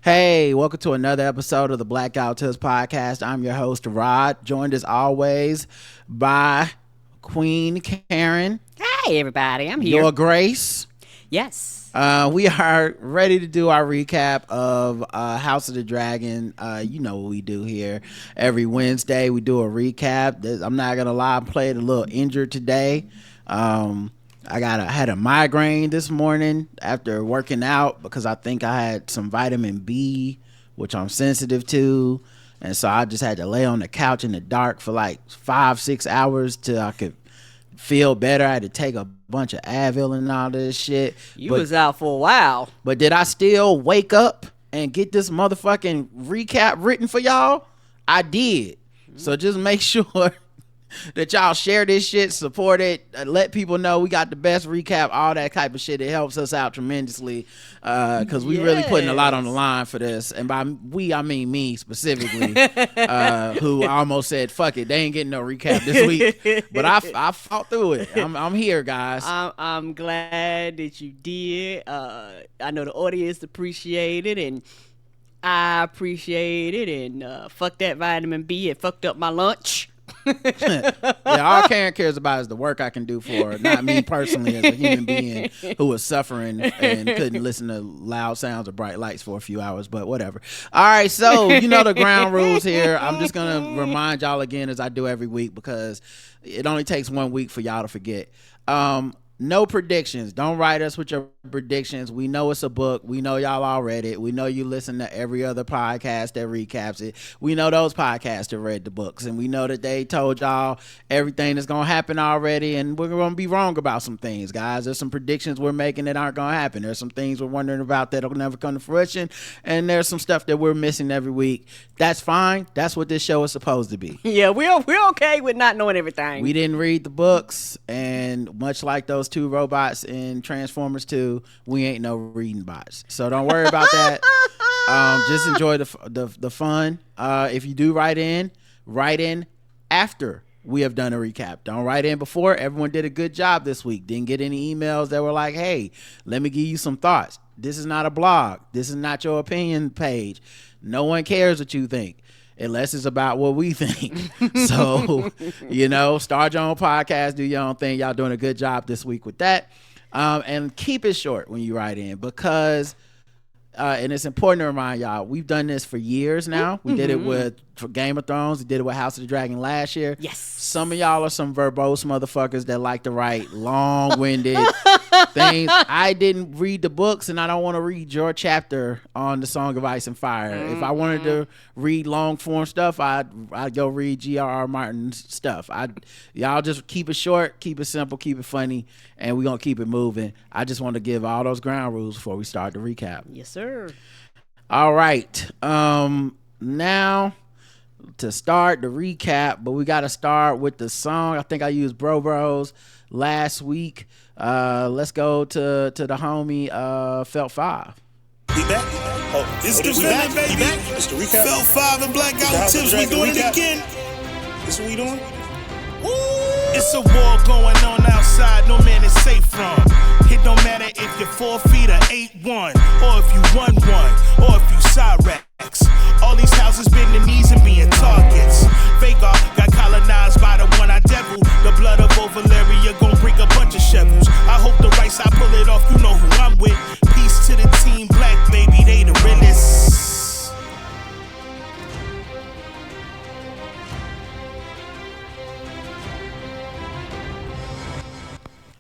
Hey, welcome to another episode of the Blackout Twas podcast. I'm your host, Rod, joined as always by Queen Karen. Hey, everybody, I'm here. Your Grace. Yes. We are ready to do our recap of House of the Dragon. You know what we do here. Every Wednesday, we do a recap. I'm not going to lie, I played a little injured today. I had a migraine this morning after working out because I think I had some vitamin B, which I'm sensitive to. And so I just had to lay on the couch in the dark for like 5-6 hours till I could feel better. I had to take a bunch of Advil and all this shit. You was out for a while. But did I still wake up and get this motherfucking recap written for y'all? I did. So just make sure that y'all share this shit, support it, let people know we got the best recap, all that type of shit. It helps us out tremendously because we really putting a lot on the line for this. And by we, I mean me specifically, who almost said, fuck it, they ain't getting no recap this week. But I fought through it. I'm here, guys. I'm glad that you did. I know the audience appreciate it, and I appreciate it. And fuck that vitamin B. It fucked up my lunch. Yeah, all Karen cares about is the work I can do for her, not me personally as a human being who was suffering and couldn't listen to loud sounds or bright lights for a few hours, but whatever. All right, so you know the ground rules here. I'm just gonna remind y'all again, as I do every week, because it only takes 1 week for y'all to forget. No predictions. Don't write us with your predictions. We know it's a book. We know y'all all read it. We know you listen to every other podcast that recaps it. We know those podcasts that read the books, and we know that they told y'all everything that's gonna happen already, and we're gonna be wrong about some things, guys. There's some predictions we're making that aren't gonna happen. There's some things we're wondering about that'll never come to fruition, and there's some stuff that we're missing every week. That's fine. That's what this show is supposed to be. Yeah, we're okay with not knowing everything. We didn't read the books, and much like those two robots in Transformers 2, we ain't no reading bots. So don't worry about that. Just enjoy the fun. If you do write in after we have done a recap. Don't write in before. Everyone did a good job this week. Didn't get any emails that were like, hey, let me give you some thoughts. This is not a blog. This is not your opinion page. No one cares what you think, unless it's about what we think. So, start your own podcast, do your own thing. Y'all doing a good job this week with that. And keep it short when you write in, because and it's important to remind y'all, we've done this for years now. We did it for Game of Thrones. We did it with House of the Dragon last year. Yes. Some of y'all are some verbose motherfuckers that like to write long-winded things. I didn't read the books, and I don't want to read your chapter on the Song of Ice and Fire. If I wanted to read long-form stuff, I'd go read G.R.R. Martin's stuff. Y'all just keep it short, keep it simple, keep it funny, and we're going to keep it moving. I just want to give all those ground rules before we start the recap. Yes, sir. All right. Now to start the recap, but we got to start with the song. I think I used Bro Bros last week. Let's go to the homie Felt 5. We back? Oh, this is the villain, baby. It's the recap. Felt 5 and Blackout Tips. We doing it again. This what we doing? It's a war going on outside, no man is safe from. It don't matter if you're 4 feet or 8'1", or if you 1'1", or if you Cyrex. All these houses bend the knees and being targets. Vagar got colonized by the one-eyed devil. The blood of Ovalaria gon' bring a bunch of shovels. I hope the right side pull it off, you know who I'm with. Peace to the team black, baby, they the realest.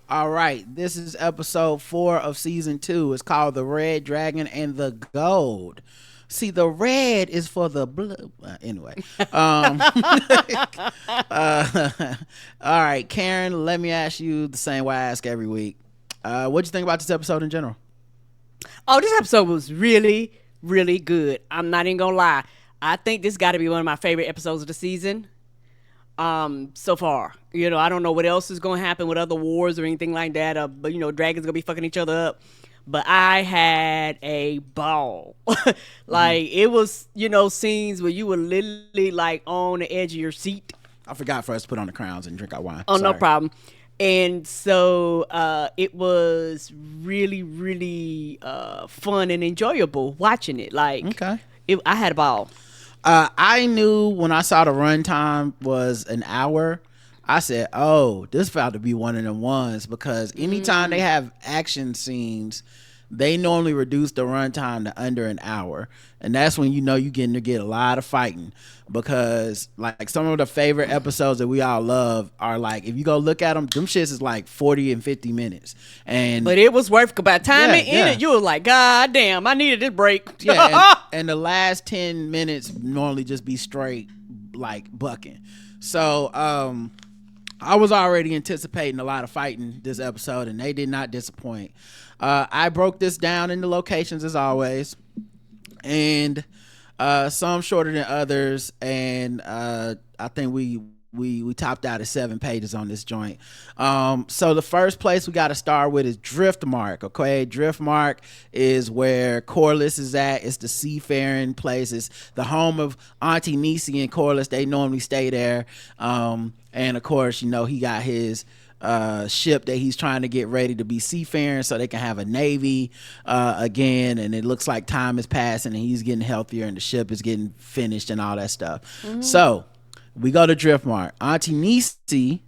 All right, this is episode 4 of season 2. It's called The Red Dragon and the Gold. See, the red is for the blue. Anyway. All right, Karen, let me ask you the same way I ask every week. What'd you think about this episode in general? Oh, this episode was really, really good. I'm not even gonna lie. I think this got to be one of my favorite episodes of the season. So far, I don't know what else is going to happen with other wars or anything like that. But dragons gonna be fucking each other up. But I had a ball. It was, scenes where you were literally like on the edge of your seat. I forgot for us to put on the crowns and drink our wine. Oh, Sorry. no problem. And so it was really, really fun and enjoyable watching it. Like, Okay. I had a ball. I knew when I saw the runtime was an hour, I said, oh, this about to be one of them ones, because anytime they have action scenes, they normally reduce the runtime to under an hour. And that's when you know you're getting to get a lot of fighting, because like some of the favorite episodes that we all love are like, if you go look at them shits is like 40 and 50 minutes. But it was worth, by the time it Yeah. ended, you were like, God damn, I needed this break. Yeah, and the last 10 minutes normally just be straight like bucking. So I was already anticipating a lot of fighting this episode, and they did not disappoint. I broke this down into locations as always, and some shorter than others, and I think we topped out at 7 pages on this joint. So the first place we got to start with is Driftmark. Okay, Driftmark is where Corlys is at. It's the seafaring place. It's the home of Auntie Nisi and Corlys. They normally stay there. And of course, you know, he got his ship that he's trying to get ready to be seafaring so they can have a navy again, and it looks like time is passing and he's getting healthier and the ship is getting finished and all that stuff. So we go to Driftmark. Auntie Nisi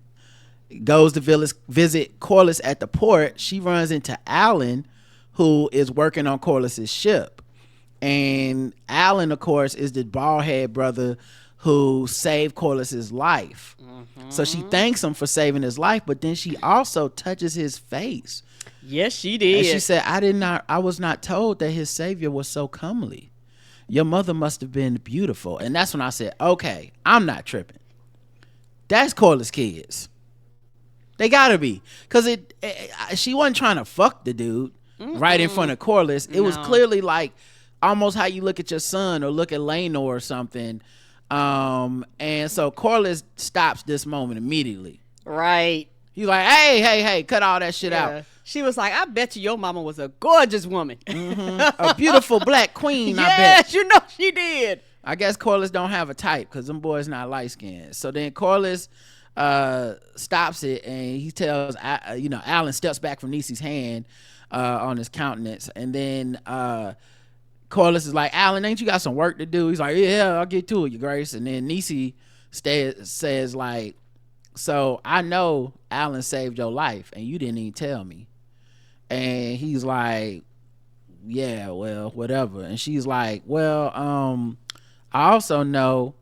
goes to visit Corlys at the port. She runs into Alan, who is working on Corlys's ship, and Alan, of course, is the bald-head brother who saved Corlys's life. So she thanks him for saving his life, but then she also touches his face. Yes, she did. And she said, I was not told that his savior was so comely. Your mother must have been beautiful. And that's when I said, okay, I'm not tripping. That's Corlys' kids. They gotta be. Because she wasn't trying to fuck the dude right in front of Corlys. It was clearly like almost how you look at your son or look at Laenor or something. And so Corlys stops this moment immediately. Right. He's like, hey, cut all that shit out. She was like, I bet you your mama was a gorgeous woman. A beautiful black queen, I bet. Yes, you know she did. I guess Corlys don't have a type because them boys not light skinned. So then Corlys stops it, and he tells, Alan steps back from Nisi's hand on his countenance. And then Corlys is like, Alan, ain't you got some work to do? He's like, yeah, I'll get to it, Your Grace. And then Nisi says like, so I know Alan saved your life and you didn't even tell me. And he's like, yeah, well, whatever. And she's like, well, I also know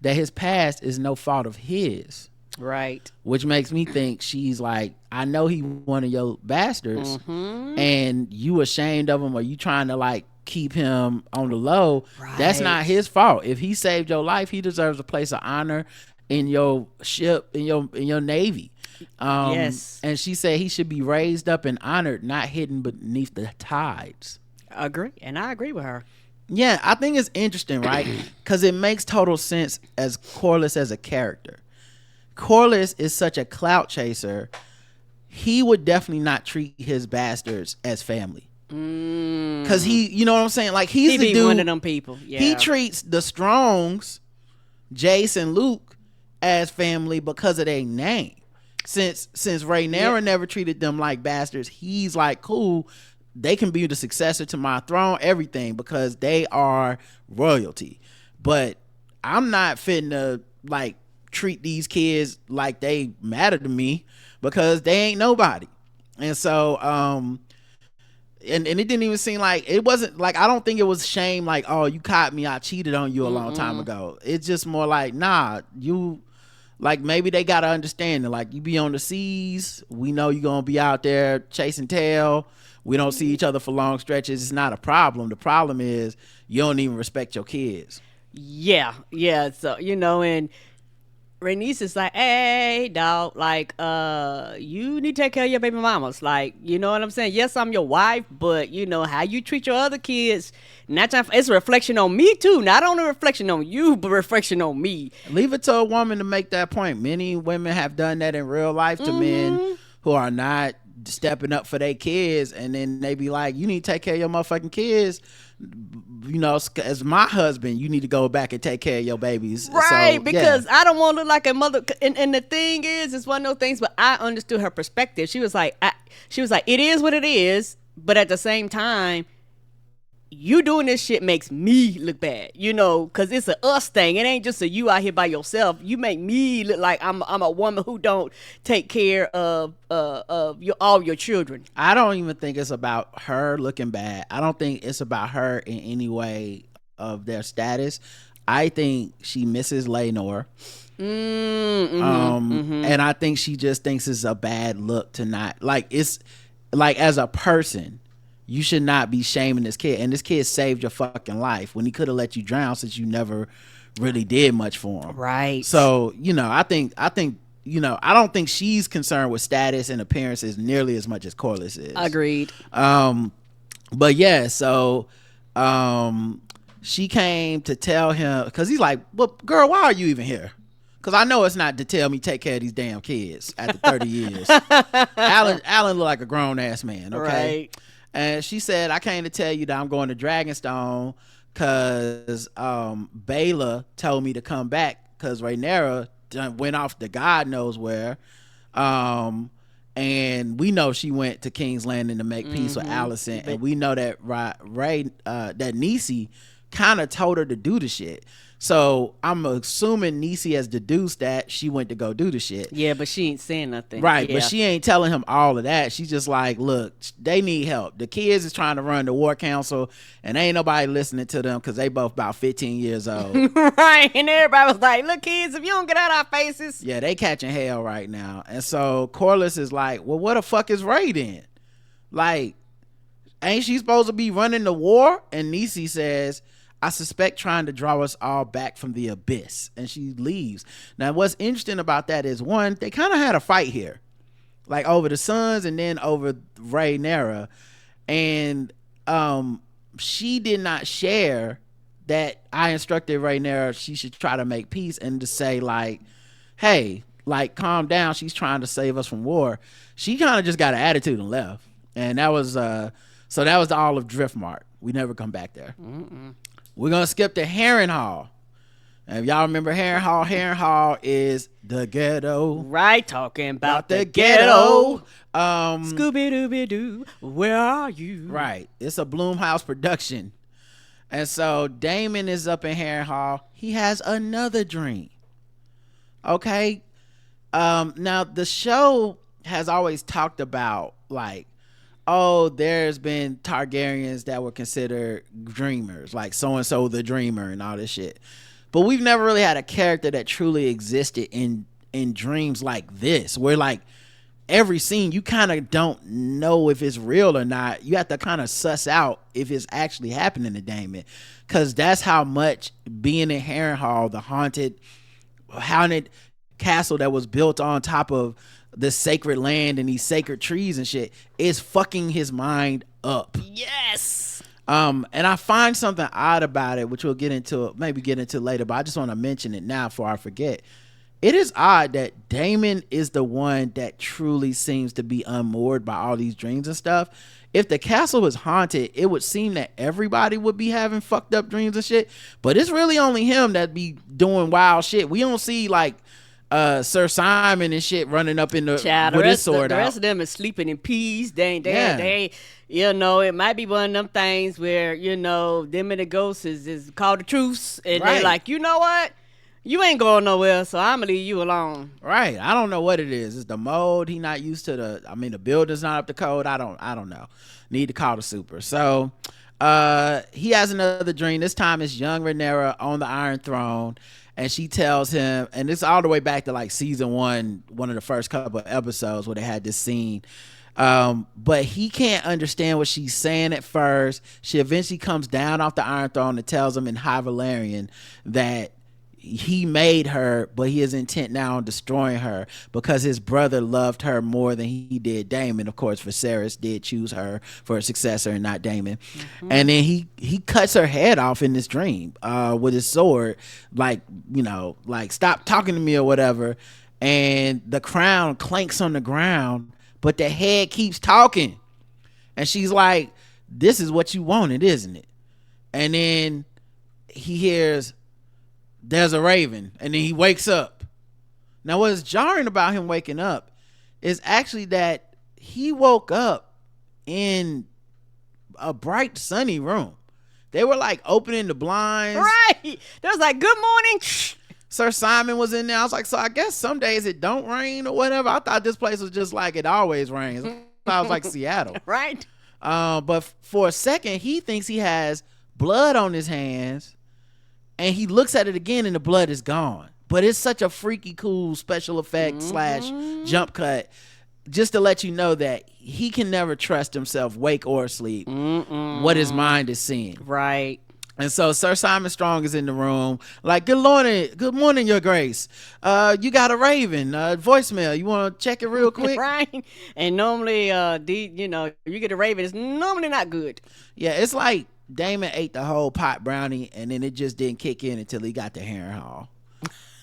that his past is no fault of his. Right. Which makes me think she's like, I know he one of your bastards and you ashamed of him, or you trying to like keep him on the low. Right. That's not his fault. If he saved your life, he deserves a place of honor in your ship, in your navy. Yes. And she said he should be raised up and honored, not hidden beneath the tides. Agree. And I agree with her. Yeah, I think it's interesting, right? Because it makes total sense as Corlys as a character. Corlys is such a clout chaser. He would definitely not treat his bastards as family. Because he, you know what I'm saying? Like, he's the dude, one of them people. Yeah. He treats the Strongs, Jace and Luke, as family because of their name. Since Rhaenyra never treated them like bastards, he's like, cool, they can be the successor to my throne, everything, because they are royalty. But I'm not fitting to like treat these kids like they matter to me because they ain't nobody. And so and it didn't even seem like, it wasn't like, I don't think it was shame like, oh, you caught me, I cheated on you a long time ago. It's just more like, nah, you, like, maybe they gotta understand that, like, you be on the seas, we know you're gonna be out there chasing tail, we don't see each other for long stretches, it's not a problem. The problem is you don't even respect your kids. Yeah, so, and Rhaenys is like, hey, dog, like, you need to take care of your baby mamas. Like, you know what I'm saying? Yes, I'm your wife, but, how you treat your other kids, it's a reflection on me, too. Not only a reflection on you, but reflection on me. Leave it to a woman to make that point. Many women have done that in real life to men who are not stepping up for their kids, and then they be like, you need to take care of your motherfucking kids. You know, as my husband, you need to go back and take care of your babies. Right, so, because I don't want to look like a mother. And the thing is, it's one of those things, but I understood her perspective. She was like, it is what it is, but at the same time, you doing this shit makes me look bad, you know, because it's a us thing. It ain't just a you out here by yourself. You make me look like I'm a woman who don't take care of all your children. I don't even think it's about her looking bad. I don't think it's about her in any way of their status. I think she misses Laenor. And I think she just thinks it's a bad look to not, like, it's like, as a person, you should not be shaming this kid. And this kid saved your fucking life when he could have let you drown, since you never really did much for him. Right. So, you know, I think, you know, I don't think she's concerned with status and appearances nearly as much as Corlys is. Agreed. But yeah, so she came to tell him, because he's like, well, girl, why are you even here? Because I know it's not to tell me take care of these damn kids after 30 years. Alan looked like a grown-ass man, okay? Right. And she said, I came to tell you that I'm going to Dragonstone because Baela told me to come back because Rhaenyra went off to God knows where. And we know she went to King's Landing to make peace with Alicent. And we know that that Niecy kind of told her to do the shit. So I'm assuming Niecy has deduced that she went to go do the shit. Yeah, but she ain't saying nothing. Right, yeah. But she ain't telling him all of that. She's just like, look, they need help. The kids is trying to run the war council, and ain't nobody listening to them because they both about 15 years old. Right, and everybody was like, look, kids, if you don't get out our faces. Yeah, they catching hell right now. And so Corlys is like, well, what the fuck is Rey then? Like, ain't she supposed to be running the war? And Niecy says, I suspect trying to draw us all back from the abyss. And she leaves. Now, what's interesting about that is, one, they kind of had a fight here, like over the sons and then over Rhaenyra. And she did not share that I instructed Rhaenyra she should try to make peace and to say, like, hey, like, calm down. She's trying to save us from war. She kind of just got an attitude and left. And that was, so that was all of Driftmark. We never come back there. We're going to skip to Harrenhal. And if y'all remember Harrenhal is the ghetto. Right, talking about the ghetto. Scooby-Dooby-Doo, where are you? Right. It's a Blumhouse production. And so Daemon is up in Harrenhal. He has another dream. Okay? Now, the show has always talked about, like, oh, there's been Targaryens that were considered dreamers, like so-and-so the dreamer and all this shit. But we've never really had a character that truly existed in dreams like this, where, like, every scene you kind of don't know if it's real or not. You have to kind of suss out if it's actually happening to Daemon, because that's how much being in Harrenhal, the haunted castle that was built on top of the sacred land and these sacred trees and shit, is fucking his mind up. Yes. And I find something odd about it, which we'll get into later, but I just want to mention it now before I forget. It is odd that Daemon is the one that truly seems to be unmoored by all these dreams and stuff. If the castle was haunted, it would seem that everybody would be having fucked up dreams and shit, but it's really only him that be doing wild shit. We don't see, like, Sir Simon and shit running up in the with his sword out. The rest of them is sleeping in peace. They you know, it might be one of them things where, you know, them and the ghosts is called a truce, and they're like, you know what, you ain't going nowhere, so I'm gonna leave you alone. Right. I don't know what it is. It's the mold. He not used to the building's not up to code. I don't know. Need to call the super. So he has another dream. This time it's young Rhaenyra on the Iron Throne. And she tells him, and it's all the way back to, like, season one of the first couple of episodes where they had this scene. But he can't understand what she's saying at first. She eventually comes down off the Iron Throne and tells him in High Valyrian that he made her, but he is intent now on destroying her because his brother loved her more than he did Daemon. Of course, Viserys did choose her for a successor and not Daemon. And then he cuts her head off in this dream with his sword, like, you know, like, stop talking to me or whatever. And the crown clanks on the ground, but the head keeps talking. And she's like, this is what you wanted, isn't it? And then he hears, there's a raven. And then he wakes up. Now, what's jarring about him waking up is actually that he woke up in a bright, sunny room. They were like opening the blinds. Right. They was like, good morning. Sir Simon was in there. I was like, so I guess some days it don't rain or whatever. I thought this place was just like it always rains. I thought it was like Seattle. Right. But for a second, he thinks he has blood on his hands, and he looks at it again, and the blood is gone. But it's such a freaky cool special effect / jump cut, just to let you know that he can never trust himself, wake or asleep, what his mind is seeing. Right. And so Sir Simon Strong is in the room, like, good morning, Your Grace. You got a raven, voicemail. You want to check it real quick? Right. And normally, you get a raven, it's normally not good. Yeah, it's like Daemon ate the whole pot brownie, and then it just didn't kick in until he got to Harrenhal.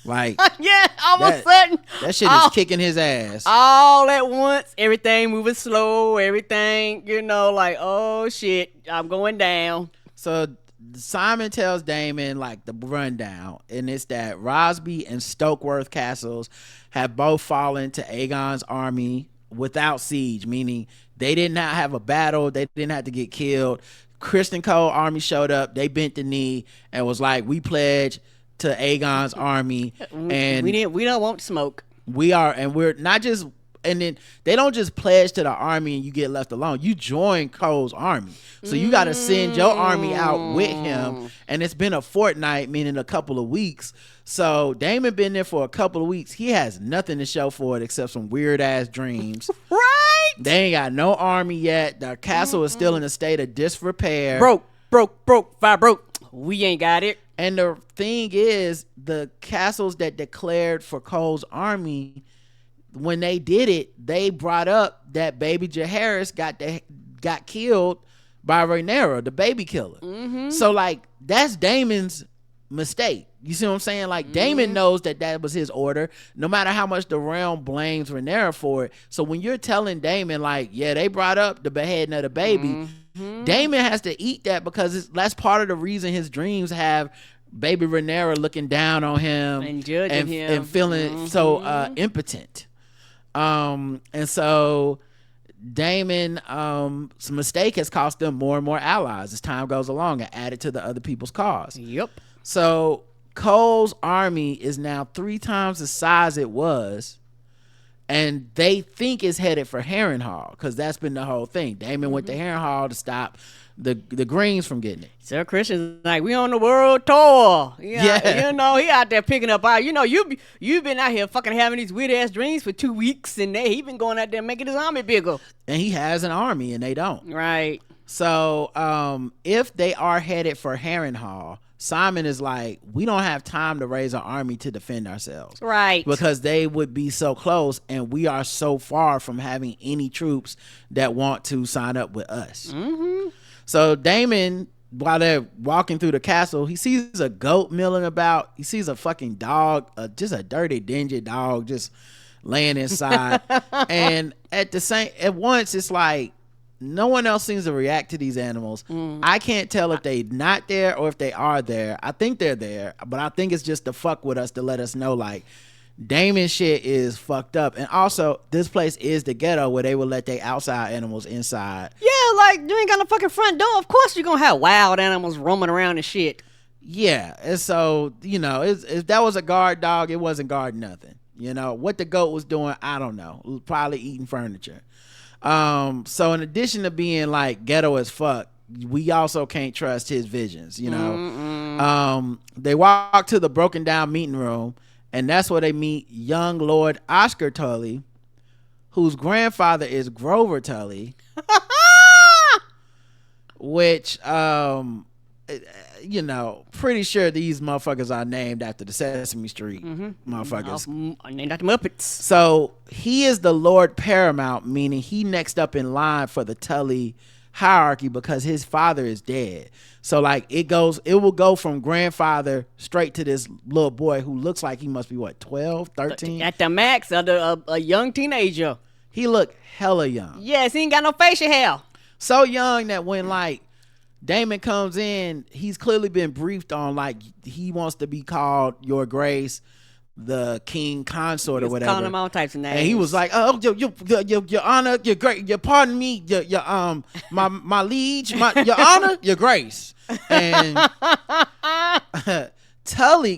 Like, yeah, all of a sudden. That shit is kicking his ass. All at once, everything moving slow, everything, like, oh shit, I'm going down. So Simon tells Daemon like the rundown, and it's that Rosby and Stokeworth castles have both fallen to Aegon's army without siege, meaning they did not have a battle, they didn't have to get killed. Kristen Cole army showed up, they bent the knee and was like, we pledge to Aegon's army, and we don't want smoke. We're not just, and then they don't just pledge to the army and you get left alone. You join Cole's army, so you got to send your army out with him. And it's been a fortnight, meaning a couple of weeks. So Daemon been there for a couple of weeks. He has nothing to show for it except some weird ass dreams. Right? They ain't got no army yet. The castle is still in a state of disrepair. Broke, fire broke. We ain't got it. And the thing is, the castles that declared for Cole's army, when they did it, they brought up that baby Jaehaerys got killed by Rhaenyra, the baby killer. So like, that's Daemon's mistake. You see what I'm saying? Like, Daemon knows that was his order, no matter how much the realm blames Rhaenyra for it. So when you're telling Daemon like, yeah, they brought up the beheading of the baby, Daemon has to eat that, because that's part of the reason his dreams have baby Rhaenyra looking down on him and judging him and feeling so impotent. And so Daemon's mistake has cost them more and more allies as time goes along and added to the other people's cause. Yep. So Cole's army is now 3 times the size it was, and they think it's headed for Harrenhal, because that's been the whole thing. Daemon went to Harrenhal to stop the Greens from getting it. Sir Christian's like, we on the world tour. Yeah. He out there picking up our, you've been out here fucking having these weird ass dreams for 2 weeks, and he been going out there making his army bigger. And he has an army and they don't. Right. So if they are headed for Harrenhal, Simon is like, we don't have time to raise an army to defend ourselves. Right. Because they would be so close, and we are so far from having any troops that want to sign up with us. So Daemon, while they're walking through the castle, he sees a goat milling about. He sees a fucking dog, just a dirty, dingy dog just laying inside. And at once, it's like, no one else seems to react to these animals. I can't tell if they not there or if they are there. I think they're there, but I think it's just to fuck with us, to let us know like Daemon shit is fucked up. And also, this place is the ghetto where they will let their outside animals inside. Yeah, like, you ain't got no fucking front door. Of course you're gonna have wild animals roaming around and shit. Yeah, and so, if that was a guard dog, it wasn't guarding nothing. What the goat was doing, I don't know. It was probably eating furniture. So in addition to being like ghetto as fuck, we also can't trust his visions, They walk to the broken down meeting room, and that's where they meet young Lord Oscar Tully, whose grandfather is Grover Tully, which, pretty sure these motherfuckers are named after the Sesame Street motherfuckers. Named after Muppets. So he is the Lord Paramount, meaning he next up in line for the Tully hierarchy because his father is dead. So like it will go from grandfather straight to this little boy who looks like he must be 12, 13? At the max, a young teenager. He looked hella young. Yes, he ain't got no facial hair. So young that when like Daemon comes in, he's clearly been briefed on like he wants to be called Your Grace, the king consort or whatever. Calling him all types of names. And he was like, "Oh, your honor, your great, your pardon me, your my liege, your honor, your grace." And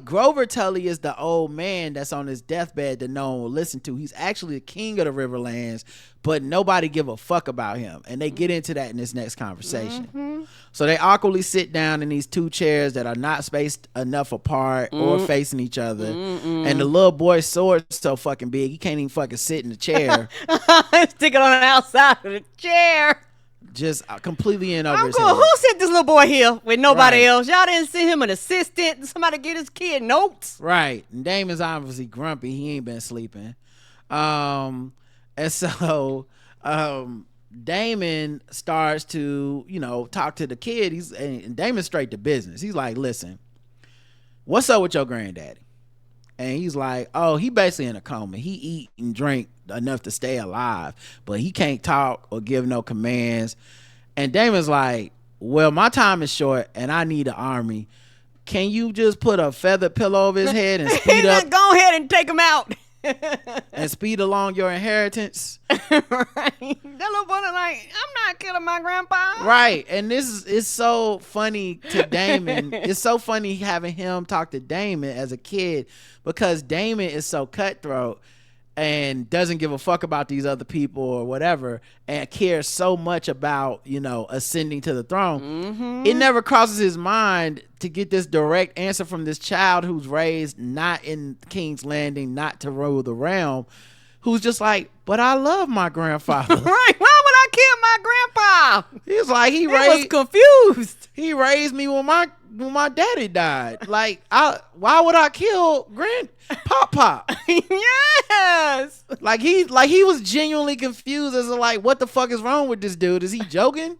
Grover Tully is the old man that's on his deathbed that no one will listen to. He's actually the king of the Riverlands, but nobody give a fuck about him. And they get into that in this next conversation. So they awkwardly sit down in these two chairs that are not spaced enough apart or facing each other. And the little boy's sword's so fucking big, he can't even fucking sit in the chair. Stick it on the outside of the chair. Just completely in over I'm his going, head. who sent this little boy here with nobody Right. else? Y'all didn't send him an assistant, somebody get his kid notes. Right. And Damon's obviously grumpy. He ain't been sleeping. And so Daemon starts to, talk to the kid. And Daemon's straight to business. He's like, listen, what's up with your granddaddy? And he's like, oh, he basically in a coma. He eat and drink enough to stay alive, but he can't talk or give no commands. And Damon's like, well, my time is short and I need an army. Can you just put a feathered pillow over his head and speed up? Go ahead and take him out. And speed along your inheritance. Right. That little boy like, I'm not killing my grandpa. Right. And it's so funny to Daemon. It's so funny having him talk to Daemon as a kid because Daemon is so cutthroat and doesn't give a fuck about these other people or whatever and cares so much about, ascending to the throne. It never crosses his mind to get this direct answer from this child who's raised not in King's Landing, not to rule the realm, who's just like, but I love my grandfather. Right. Why would I kill my grandpa? He's like, he was confused. He raised me when my daddy died. Like, why would I kill Pop? Yes. Like he was genuinely confused as to like, what the fuck is wrong with this dude? Is he joking?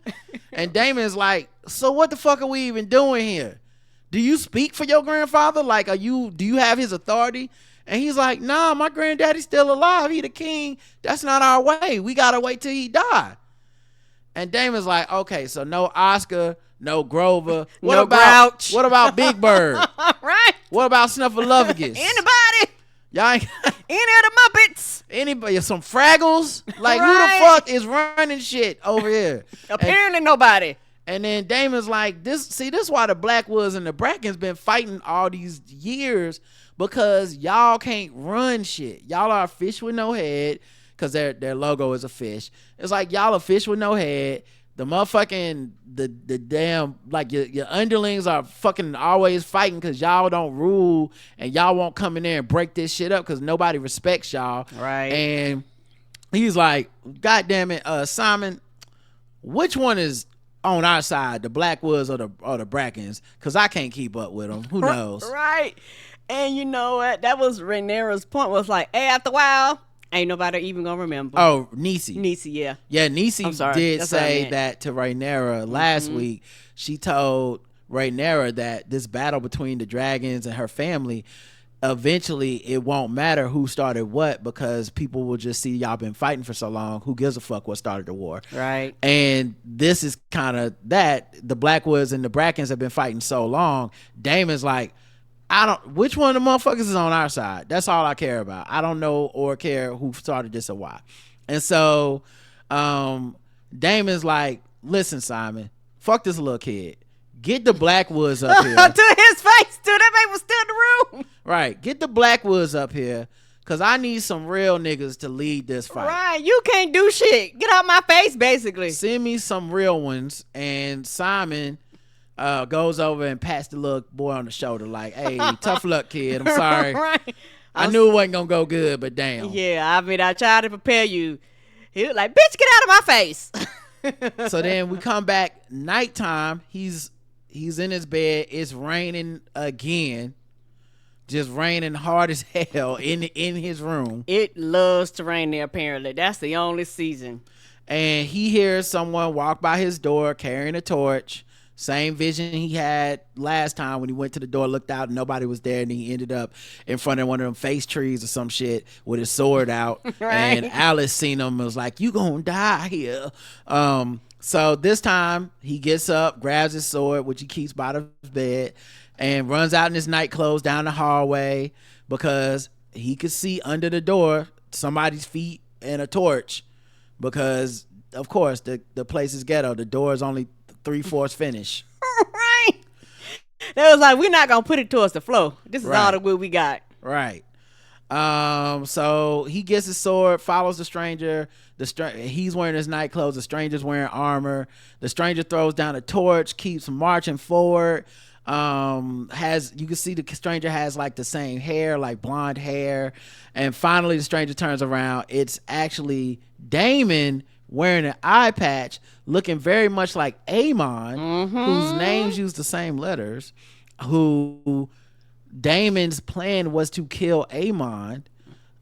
And Damon's like, so what the fuck are we even doing here? Do you speak for your grandfather? Like, do you have his authority? And he's like, nah, my granddaddy's still alive. He the king. That's not our way. We gotta wait till he die. And Damon's like, okay, so no Oscar, no Grover. No Grouch. What about Big Bird? Right. What about Snuffleupagus? Anybody? Y'all ain't Any of the Muppets? anybody? Some Fraggles? Like, Right. who the fuck is running shit over here? Apparently nobody. And then Damon's like, this is why the Blackwoods and the Brackens been fighting all these years, because y'all can't run shit. Y'all are a fish with no head, because their logo is a fish. It's like y'all a fish with no head. The motherfucking the damn, like, your underlings are fucking always fighting because y'all don't rule, and y'all won't come in there and break this shit up because nobody respects y'all. Right. And he's like, God damn it, Simon, which one is on our side, the Blackwoods or the Brackens? Because I can't keep up with them. Who knows? Right. And you know what? That was Rhaenyra's point, was like, hey, after a while, ain't nobody even gonna remember. Oh, Niecy. Niecy, yeah. Yeah, Niecy did That's what I say meant. that to Rhaenyra last week. She told Rhaenyra that this battle between the dragons and her family, eventually it won't matter who started what, because people will just see y'all been fighting for so long. Who gives a fuck what started the war? Right. And this is kind of that. The Blackwoods and the Brackens have been fighting so long. Damon's like, which one of the motherfuckers is on our side? That's all I care about. I don't know or care who started this or why. And so Damon's like, listen, Simon, fuck this little kid. Get the Blackwoods up here. To his face, too. That man was still in the room. Right. Get the Blackwoods up here, because I need some real niggas to lead this fight. Right. You can't do shit. Get out my face, basically. Send me some real ones. And Simon goes over and pats the little boy on the shoulder like, hey, tough luck, kid. I'm sorry. Right. I knew it wasn't going to go good, but damn. Yeah, I mean, I tried to prepare you. He was like, bitch, get out of my face. So then we come back nighttime. He's in his bed. It's raining again. Just raining hard as hell in his room. It loves to rain there, apparently. That's the only season. And he hears someone walk by his door carrying a torch. Same vision he had last time when he went to the door, looked out, and nobody was there, and he ended up in front of one of them face trees or some shit with his sword out. Right. And Alice seen him and was like, "You gonna die here." So this time he gets up, grabs his sword, which he keeps by the bed, and runs out in his night clothes down the hallway because he could see under the door somebody's feet and a torch, because of course the place is ghetto. The door is only 3/4 finished. Right. They was like, we're not gonna put it towards the floor. This is all the wood we got. Right. So he gets his sword, follows the stranger. He's wearing his night clothes. The stranger's wearing armor. The stranger throws down a torch, keeps marching forward. You can see the stranger has like the same hair, like blonde hair. And finally the stranger turns around. It's actually Daemon wearing an eye patch, looking very much like Aemon, whose names use the same letters, who Daemon's plan was to kill Aemon.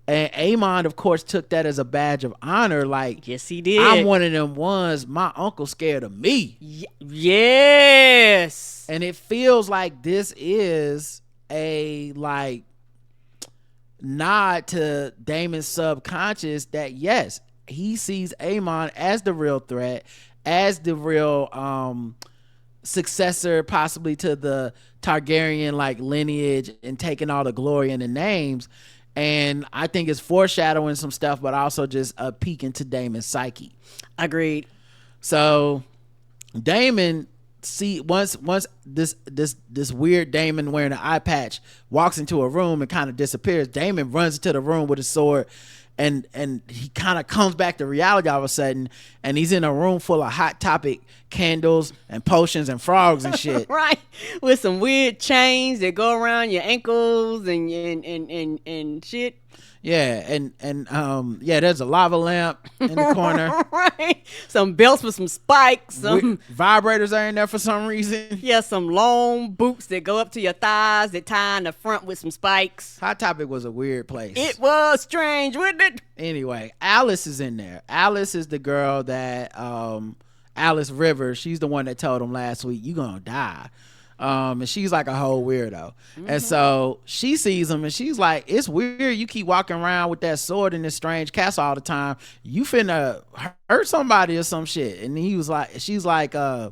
And Aemon, of course, took that as a badge of honor. Like, yes, he did. I'm one of them ones. My uncle scared of me. Yes. And it feels like this is a like nod to Daemon's subconscious that yes, he sees Aemon as the real threat, as the real successor possibly to the Targaryen like lineage and taking all the glory and the names. And I think it's foreshadowing some stuff, but also just a peek into Daemon's psyche. Agreed. So Daemon once this weird Daemon wearing an eye patch walks into a room and kind of disappears. Daemon runs into the room with his sword, and he kind of comes back to reality all of a sudden, and he's in a room full of Hot Topic candles and potions and frogs and shit. Right, with some weird chains that go around your ankles and shit. Yeah, and there's a lava lamp in the corner. Right, some belts with some spikes. Some vibrators are in there for some reason. Yeah, some long boots that go up to your thighs that tie in the front with some spikes. Hot Topic was a weird place. It was strange, wasn't it? Anyway, Alice is in there. Alice is the girl that Alice Rivers. She's the one that told him last week, "You gonna die." And she's like a whole weirdo. And so she sees him and she's like, "It's weird you keep walking around with that sword in this strange castle all the time. You finna hurt somebody or some shit." And she's like, yeah,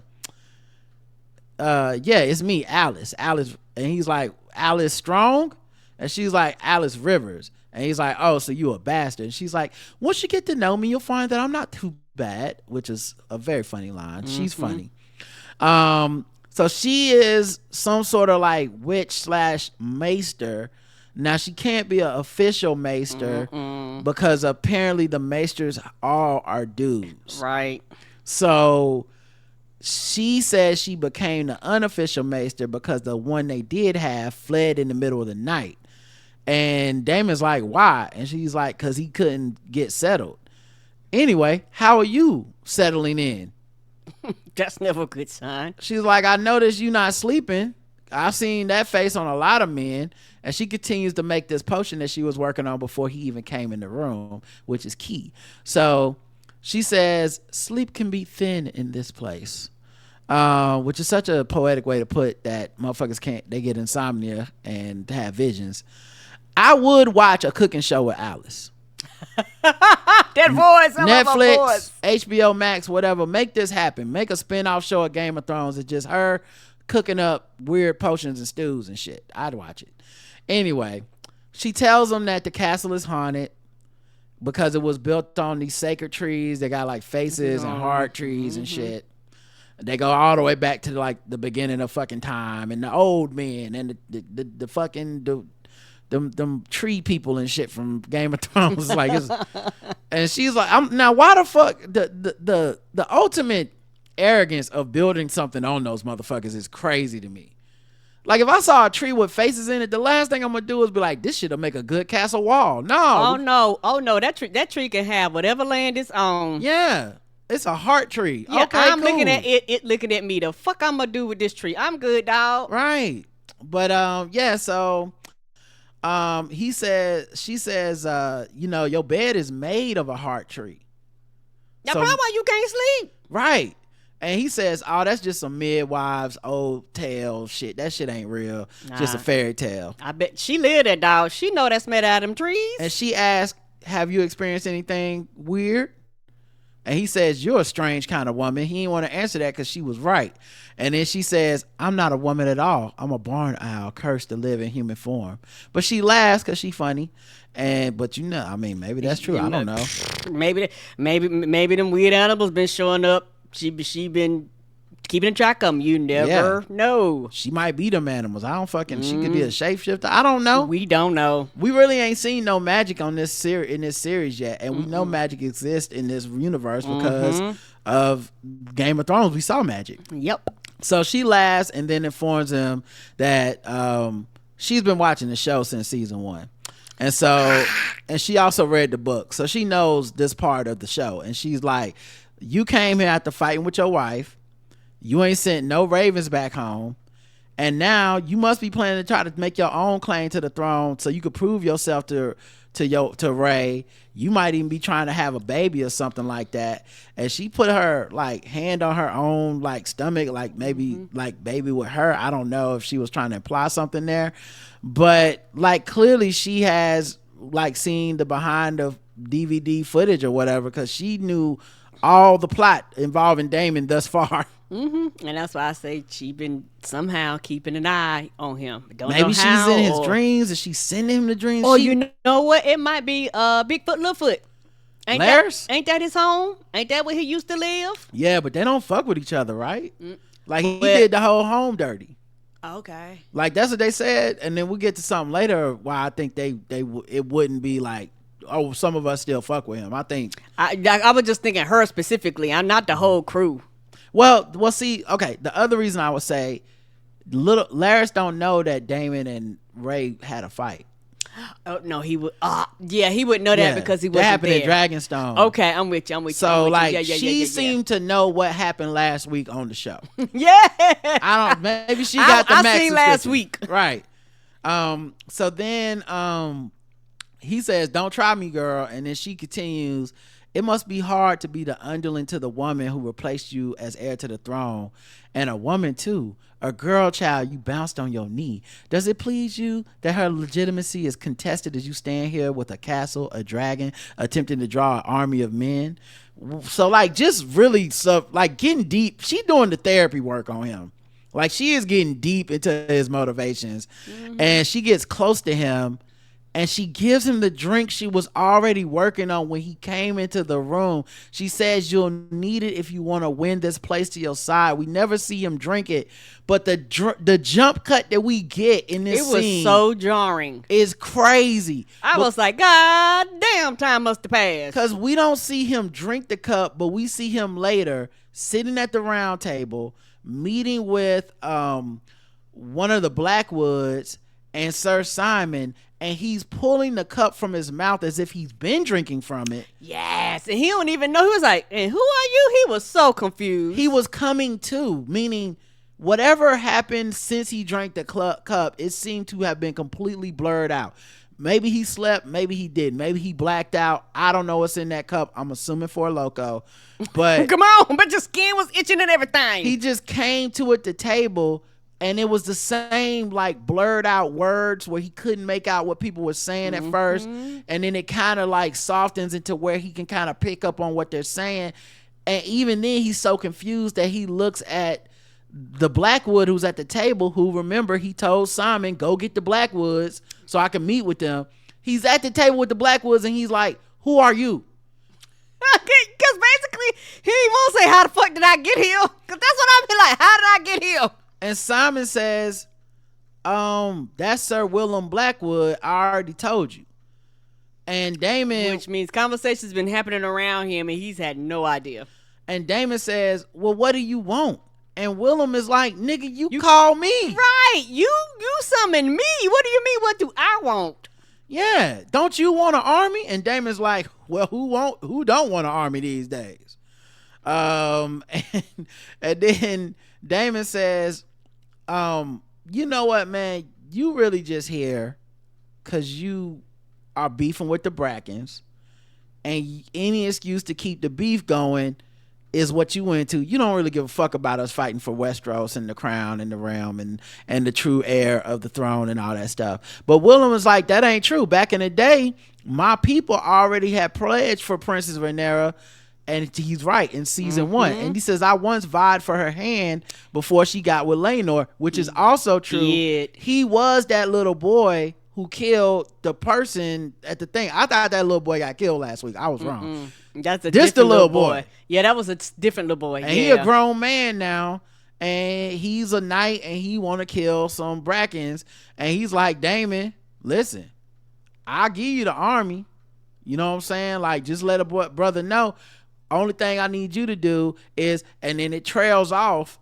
it's me, Alice. And he's like, "Alice Strong?" And she's like, "Alice Rivers." And he's like, "Oh, so you a bastard." And she's like, "Once you get to know me, you'll find that I'm not too bad," which is a very funny line. She's funny. So she is some sort of like witch / maester. Now she can't be an official maester because apparently the maesters all are dudes. Right. So she says she became the unofficial maester because the one they did have fled in the middle of the night. And Daemon's like, "Why?" And she's like, "Because he couldn't get settled." Anyway, how are you settling in? That's never a good sign. She's like, "I noticed you not sleeping. I've seen that face on a lot of men." And she continues to make this potion that she was working on before he even came in the room, which is key. So she says, "Sleep can be thin in this place," which is such a poetic way to put that motherfuckers they get insomnia and have visions. I would watch a cooking show with Alice. That voice, I love her Netflix, voice. HBO Max, whatever. Make this happen. Make a spin-off show of Game of Thrones. It's just her cooking up weird potions and stews and shit. I'd watch it. Anyway, she tells them that the castle is haunted because it was built on these sacred trees. They got like faces and heart trees and shit. They go all the way back to like the beginning of fucking time, and the old men and the fucking them tree people and shit from Game of Thrones. And she's like, now why the fuck the ultimate arrogance of building something on those motherfuckers is crazy to me. Like, if I saw a tree with faces in it, the last thing I'm gonna do is be like, "This shit'll make a good castle wall." No. Oh no, that tree can have whatever land it's on. Yeah. It's a heart tree. Yeah, okay, I'm cool. looking at it looking at me. The fuck I'm gonna do with this tree? I'm good, dog. Right. But yeah, so she says, your bed is made of a heart tree. That's So- probably why you can't sleep. Right. And he says, oh, that's just some midwives old tale shit. That shit ain't real. Just a Nah. fairy tale. I bet she lived that dog. She know that's made out of them trees. And she asked, have you experienced anything weird? And he says, you're a strange kind of woman. He didn't want to answer that because she was right. And then she says, I'm not a woman at all. I'm a barn owl cursed to live in human form. But she laughs because she funny. But I mean, maybe that's true. I don't know. Maybe them weird animals been showing up. She been keeping track of them. You never know. She might be them animals. I don't fucking. She could be a shapeshifter. I don't know. We don't know. We really ain't seen no magic on this series yet, and we know magic exists in this universe because of Game of Thrones. We saw magic. Yep. So she laughs and then informs him that she's been watching the show since season 1. And so, and she also read the book. So she knows this part of the show. And she's like, you came here after fighting with your wife. You ain't sent no ravens back home. And now you must be planning to try to make your own claim to the throne so you could prove yourself to Ray. You might even be trying to have a baby or something like that. And she put her like hand on her own like stomach, like maybe like baby with her. I don't know if she was trying to imply something there, but like clearly she has like seen the behind the DVD footage or whatever, because she knew all the plot involving Daemon thus far. And that's why I say she been somehow keeping an eye on him. Maybe know she's how, in his dreams, and she's sending him the dreams. Or you know what? It might be Bigfoot, Littlefoot. Ain't that his home? Ain't that where he used to live? Yeah, but they don't fuck with each other, right? Like he did the whole home dirty. Okay. Like that's what they said, and then we'll get to something later why I think it wouldn't be like, oh, some of us still fuck with him. I think I was just thinking her specifically. I'm not the whole crew. Well, see, okay. The other reason I would say, Laris don't know that Daemon and Ray had a fight. Oh no, he would. He wouldn't know that because he wasn't that happened there. at Dragonstone. Okay, I'm with you. So like, she seemed to know what happened last week on the show. Yeah. Maybe she got the max seen last week. Right. So then he says, "Don't try me, girl," and then she continues. It must be hard to be the underling to the woman who replaced you as heir to the throne, and a woman too, a girl child you bounced on your knee. Does it please you that her legitimacy is contested as you stand here with a castle, a dragon, attempting to draw an army of men? So like, just really like getting deep. She doing the therapy work on him. Like she is getting deep into his motivations, and she gets close to him. And she gives him the drink she was already working on when he came into the room. She says, you'll need it if you want to win this place to your side. We never see him drink it. But the jump cut that we get in this scene, it was so jarring. Is crazy. I was like, God damn, time must have passed. Because we don't see him drink the cup, but we see him later sitting at the round table, meeting with one of the Blackwoods and Sir Simon, and he's pulling the cup from his mouth as if he's been drinking from it. Yes, and he don't even know. He was like, and who are you? He was so confused. He was coming to, meaning whatever happened since he drank the cup, it seemed to have been completely blurred out. Maybe he slept, maybe he didn't. Maybe he blacked out. I don't know what's in that cup. I'm assuming for a loco. But come on, but your skin was itching and everything. He just came to at the table, and it was the same like blurred out words where he couldn't make out what people were saying at first. And then it kind of like softens into where he can kind of pick up on what they're saying. And even then he's so confused that he looks at the Blackwood who's at the table, who, remember, he told Simon, go get the Blackwoods so I can meet with them. He's at the table with the Blackwoods and he's like, who are you? Because basically he won't say, how the fuck did I get here? Because that's what I'm like, how did I get here? And Simon says, that's Sir Willem Blackwood. I already told you. And Daemon, which means conversation's been happening around him and he's had no idea. And Daemon says, well, what do you want? And Willem is like, nigga, you call me. Right. You summon me. What do you mean, what do I want? Yeah. Don't you want an army? And Daemon's like, well, who don't want an army these days? And then Daemon says, you know what, man, you really just here because you are beefing with the Brackens, and any excuse to keep the beef going is what you into. You don't really give a fuck about us fighting for Westeros and the crown and the realm and the true heir of the throne and all that stuff. But Willem was like, that ain't true. Back in the day, my people already had pledged for Princess Rhaenyra, and he's right in season 1. And he says, I once vied for her hand before she got with Laenor, which is also true. He was that little boy who killed the person at the thing. I thought that little boy got killed last week. I was wrong. That's a different little boy. Yeah, that was a different little boy. And he a grown man now, and he's a knight, and he want to kill some Brackens. And he's like, Daemon, listen, I'll give you the army. You know what I'm saying? Like, just let a brother know. Only thing I need you to do is, and then it trails off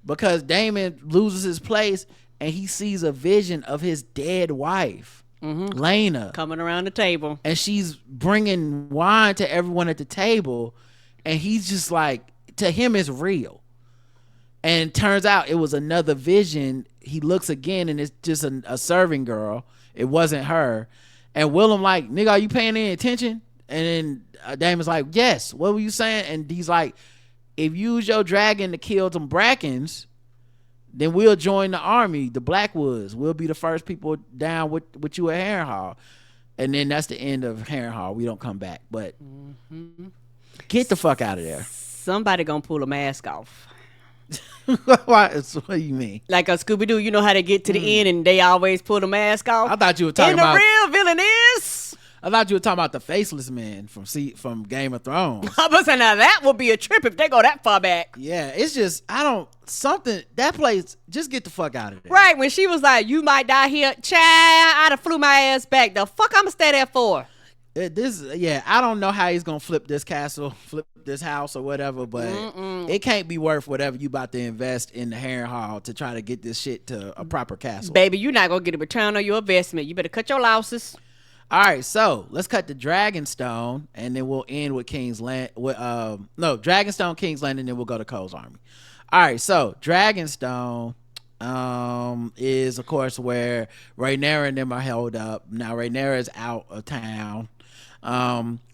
because Daemon loses his place, and he sees a vision of his dead wife. Laena coming around the table, and she's bringing wine to everyone at the table, and he's just like, to him it's real. And it turns out it was another vision. He looks again, and it's just a serving girl. It wasn't her. And Willem like, nigga, are you paying any attention? And then Damon's like, yes, what were you saying? And he's like, if you use your dragon to kill some Brackens, then we'll join the army, the Blackwoods. We'll be the first people down with you at Harrenhal. And then that's the end of Harrenhal. We don't come back. But get the fuck out of there. Somebody gonna pull a mask off. What do you mean? Like a Scooby-Doo, you know how they get to the end and they always pull the mask off? I thought you were talking about... And the real villain is... I thought you were talking about the faceless man from Game of Thrones. I was saying, now that would be a trip if they go that far back. Yeah, it's just, that place, just get the fuck out of there. Right, when she was like, you might die here, child, I'd have flew my ass back. The fuck I'm gonna stay there for? I don't know how he's gonna flip this castle, flip this house or whatever, but it can't be worth whatever you about to invest in the Harrenhal to try to get this shit to a proper castle. Baby, you're not gonna get a return on your investment. You better cut your losses. All right, so let's cut to Dragonstone, and then we'll end with King's Land. Dragonstone, King's Land, and then we'll go to Cole's army. All right, so Dragonstone is, of course, where Rhaenyra and them are held up. Now, Rhaenyra is out of town.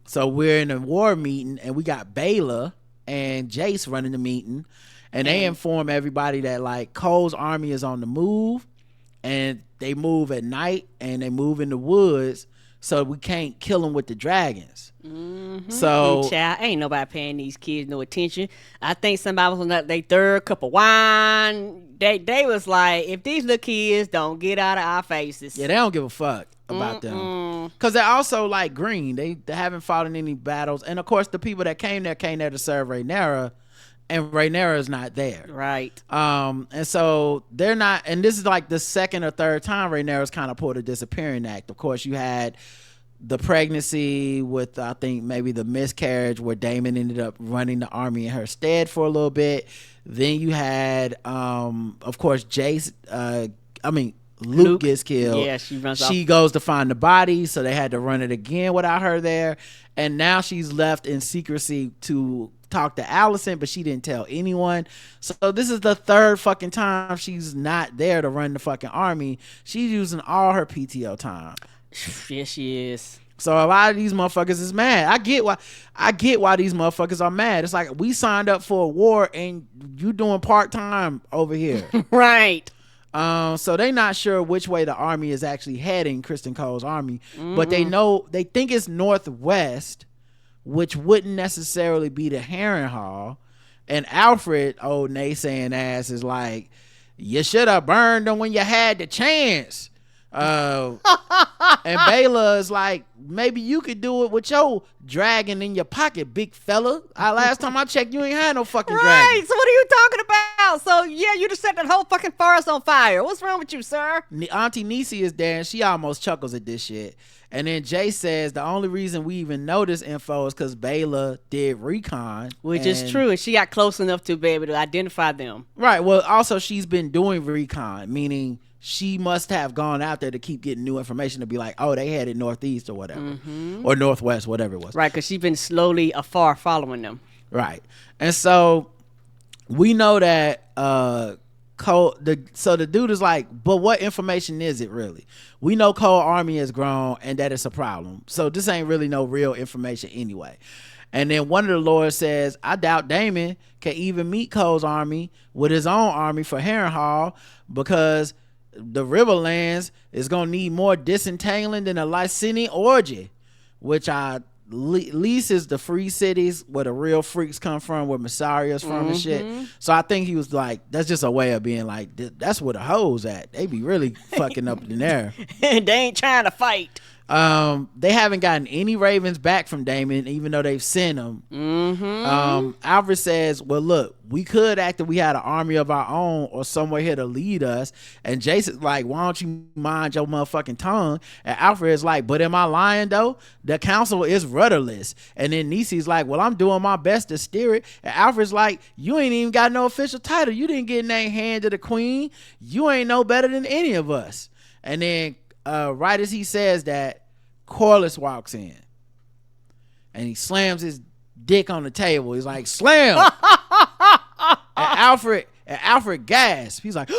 So we're in a war meeting, and we got Baela and Jace running the meeting, and they inform everybody that, like, Cole's army is on the move, and they move at night, and they move in the woods, so we can't kill them with the dragons. So, child, ain't nobody paying these kids no attention. I think somebody was on their third cup of wine. They was like, if these little kids don't get out of our faces. Yeah, they don't give a fuck about them. Because they're also like green. They haven't fought in any battles. And of course, the people that came there to serve Rhaenyra, and Rhaenyra is not there. Right. And so they're not, and this is like the second or third time Rhaenyra's kind of pulled a disappearing act. Of course, you had the pregnancy with, I think, maybe the miscarriage where Daemon ended up running the army in her stead for a little bit. Then you had, of course, Luke gets killed. Yeah, she runs off. She goes to find the body, so they had to run it again without her there. And now she's left in secrecy to talk to Alicent, but she didn't tell anyone. So this is the third fucking time she's not there to run the fucking army. She's using all her PTO time. Yes, she is. So a lot of these motherfuckers is mad. I get why these motherfuckers are mad. It's like, we signed up for a war and you doing part-time over here. Right. So they not sure which way the army is actually heading, Kristen Cole's army, but they think it's northwest, which wouldn't necessarily be the Harrenhal. And Alfred, old naysaying ass, is like, you should have burned them when you had the chance. And Baela is like, maybe you could do it with your dragon in your pocket, big fella. Last time I checked, you ain't had no fucking dragon. Right, so what are you talking about? So yeah, you just set that whole fucking forest on fire. What's wrong with you, sir? Auntie Nisi is there, and she almost chuckles at this shit. And then Jay says the only reason we even know this info is because Baela did recon. Which is true, and she got close enough to be able to identify them. Right, well, also she's been doing recon, meaning she must have gone out there to keep getting new information to be like, oh, they headed northeast or whatever, or northwest, whatever it was. Right, because she's been slowly afar following them. Right, and so we know that Cole. So the dude is like, but what information is it really? We know Cole army has grown and that it's a problem. So this ain't really no real information anyway. And then one of the lords says, I doubt Daemon can even meet Cole's army with his own army for Harrenhal, because the Riverlands is going to need more disentangling than a Lysinian orgy, which least is the free cities where the real freaks come from, where Messaria's from and shit. So I think he was like, that's just a way of being like, that's where the hoes at. They be really fucking up in there. And they ain't trying to fight. They haven't gotten any ravens back from Daemon, even though they've sent them. Alfred says, well, look, we could act that we had an army of our own or somewhere here to lead us. And Jason's like, why don't you mind your motherfucking tongue? And Alfred is like, but am I lying though? The council is rudderless. And then Nisi's like, well, I'm doing my best to steer it. And Alfred's like, you ain't even got no official title. You didn't get named hand to the queen. You ain't no better than any of us. And then right as he says that, Corlys walks in and he slams his dick on the table. He's like, slam. and Alfred gasps. He's like,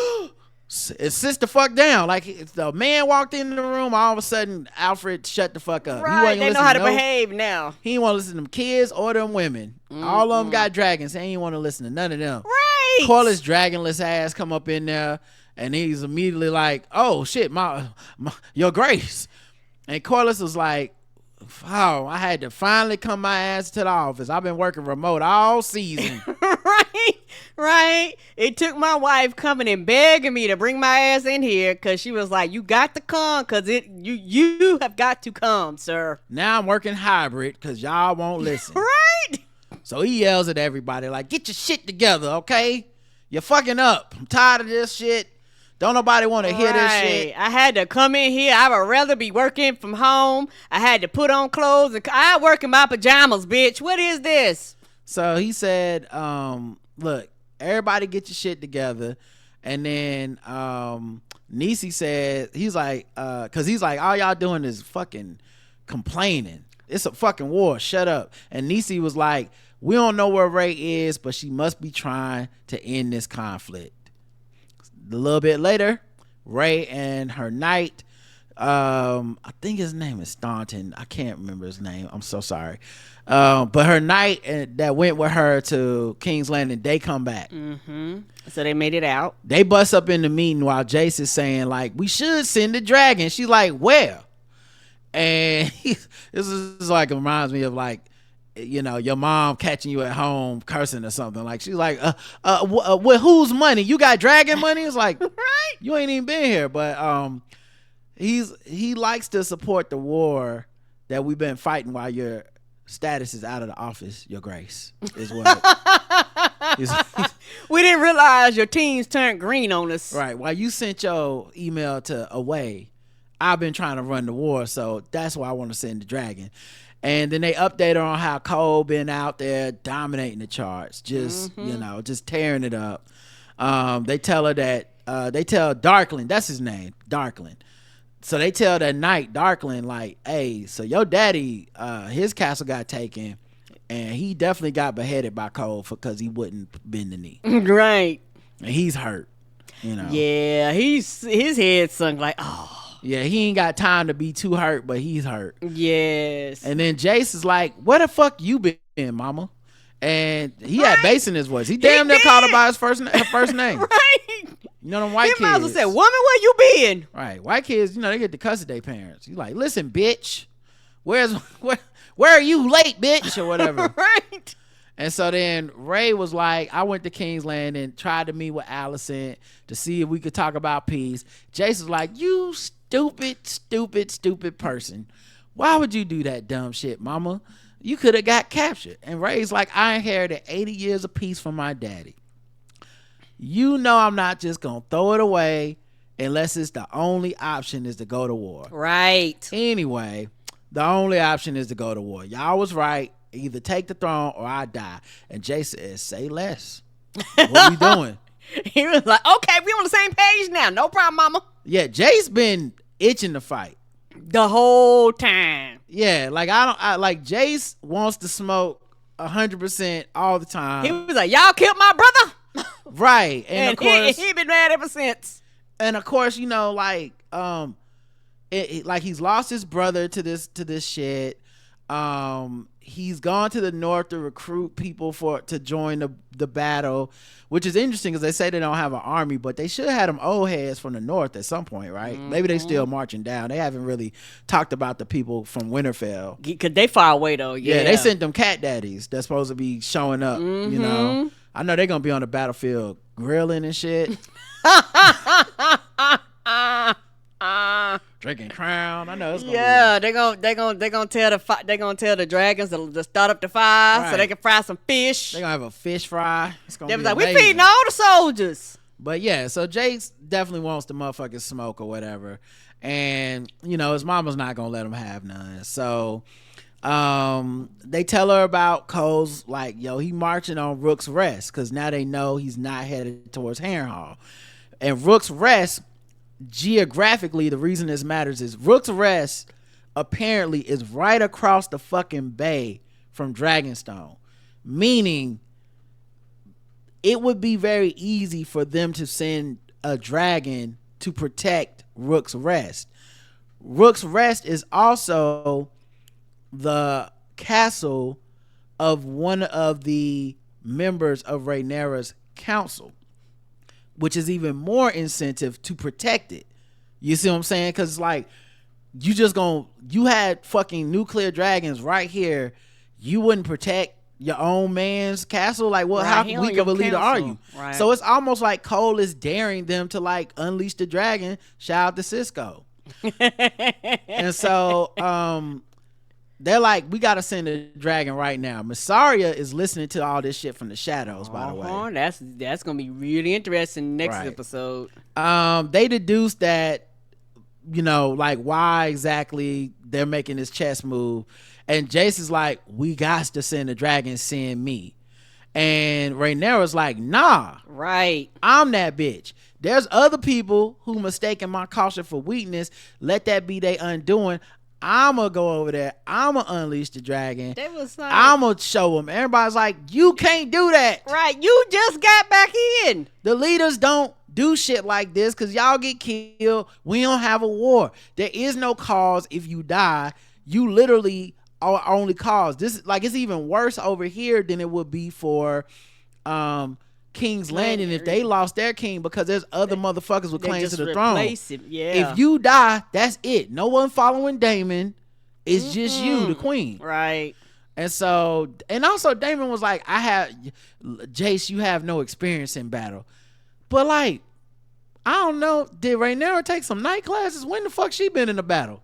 sit the fuck down. Like, if the man walked into the room, all of a sudden Alfred shut the fuck up. Right, they know how to behave now. He ain't want to listen to them kids or them women. All of them got dragons. He ain't want to listen to none of them. Right. Corlys dragonless ass come up in there and he's immediately like, oh shit, my your grace. And Corlys was like, oh, I had to finally come my ass to the office. I've been working remote all season. Right. It took my wife coming and begging me to bring my ass in here because she was like, you got to come because you have got to come, sir. Now I'm working hybrid because y'all won't listen. Right. So he yells at everybody like, get your shit together, okay? You're fucking up. I'm tired of this shit. Don't nobody want to hear this shit. I had to come in here. I would rather be working from home. I had to put on clothes. I work in my pajamas, bitch. What is this? So he said, look, everybody get your shit together. And then Nisi said, he's like, because he's like, all y'all doing is fucking complaining. It's a fucking war. Shut up. And Nisi was like, we don't know where Ray is, but she must be trying to end this conflict. A little bit later, Ray and her knight, I think his name is Staunton. I can't remember his name. I'm so sorry. But her knight that went with her to King's Landing, they come back. So they made it out. They bust up in the meeting while Jace is saying, like, we should send the dragon. She's like, where? And this is like, it reminds me of like, you know, your mom catching you at home cursing or something. Like, she's like, with whose money? You got dragon money? It's like, Right. You ain't even been here. But he likes to support the war that we've been fighting while your status is out of the office, your grace, is what. We didn't realize your teams turned green on us. Right. While you sent your email to away, I've been trying to run the war, so that's why I want to send the dragon. And then they update her on how Cole been out there dominating the charts, just you know, just tearing it up. They tell her that they tell Darkling, that's his name, Darkling. So they tell that knight Darkling, like, hey, so your daddy, his castle got taken, and he definitely got beheaded by Cole because he wouldn't bend the knee. Right. And he's hurt, you know. Yeah, his head sunk like, oh. Yeah, he ain't got time to be too hurt, but he's hurt. Yes. And then Jace is like, where the fuck you been, mama? And he had bass in his voice. He damn near called her by her first name. Right. You know them white kids. He might as well said, woman, where you been? Right. White kids, you know, they get to cuss at their parents. You like, listen, bitch, where are you late, bitch? Or whatever. Right. And so then Ray was like, I went to King's Landing and tried to meet with Allison to see if we could talk about peace. Jason's like, you stupid person. Why would you do that dumb shit, mama? You could have got captured. And Ray's like, I inherited 80 years of peace from my daddy. You know I'm not just going to throw it away unless it's the only option is to go to war. Right. Anyway, the only option is to go to war. Y'all was right. Either take the throne or I die. And Jay says, say less. What we doing? He was like, okay, we on the same page now. No problem, mama. Yeah, Jay's been itching to fight the whole time. Yeah, like I like Jace wants to smoke 100% all the time. He was like, y'all killed my brother. Right. And of course he been mad ever since. And of course, you know, like like he's lost his brother to this shit. he's gone to the north to recruit people to join the battle, which is interesting because they say they don't have an army, but they should have had them old heads from the north at some point, right? Maybe they still marching down. They haven't really talked about the people from Winterfell. Because they far away, though. Yeah, they sent them cat daddies that's supposed to be showing up, you know. I know they're going to be on the battlefield grilling and shit. Drinking Crown. I know it's gonna be. They're gonna tell the dragons to start up the fire so they can fry some fish. They're gonna have a fish fry. It's gonna they be was like, amazing. we feeding all the soldiers. But yeah, so Jace definitely wants the motherfucking smoke or whatever. And, you know, his mama's not gonna let him have none. So they tell her about Cole's like, yo, he marching on Rook's Rest, because now they know he's not headed towards Harrenhal. And Rook's Rest, geographically, the reason this matters is Rook's Rest apparently is right across the fucking bay from Dragonstone, meaning it would be very easy for them to send a dragon to protect Rook's Rest. Rook's Rest is also the castle of one of the members of Rhaenyra's council, which is even more incentive to protect it. You see what I'm saying? Because like, you had fucking nuclear dragons right here. You wouldn't protect your own man's castle? Like, what? How weak of a leader are you? Right. So it's almost like Cole is daring them to like unleash the dragon. Shout out to Cisco. And so they're like, we gotta send a dragon right now. Mysaria is listening to all this shit from the shadows, by the way. That's gonna be really interesting next episode. They deduced that, you know, like why exactly they're making this chess move. And Jace is like, we got to send a dragon, send me. And Rhaenyra's like, nah. Right. I'm that bitch. There's other people who mistaken my caution for weakness. Let that be they undoing. I'm going to go over there. I'm going to unleash the dragon. I'm going to show them. Everybody's like, you can't do that. Right. You just got back in. The leaders don't do shit like this because y'all get killed. We don't have a war. There is no cause if you die. You literally are only cause. This is like, it's even worse over here than it would be for King's Landing if they lost their king, because there's other motherfuckers with claims to the throne. Yeah. If you die, that's it. No one following Daemon. It's just you, the queen. Right. And so, and also Daemon was like, Jace, you have no experience in battle. But like, I don't know, did Rhaenyra take some night classes? When the fuck she been in a battle?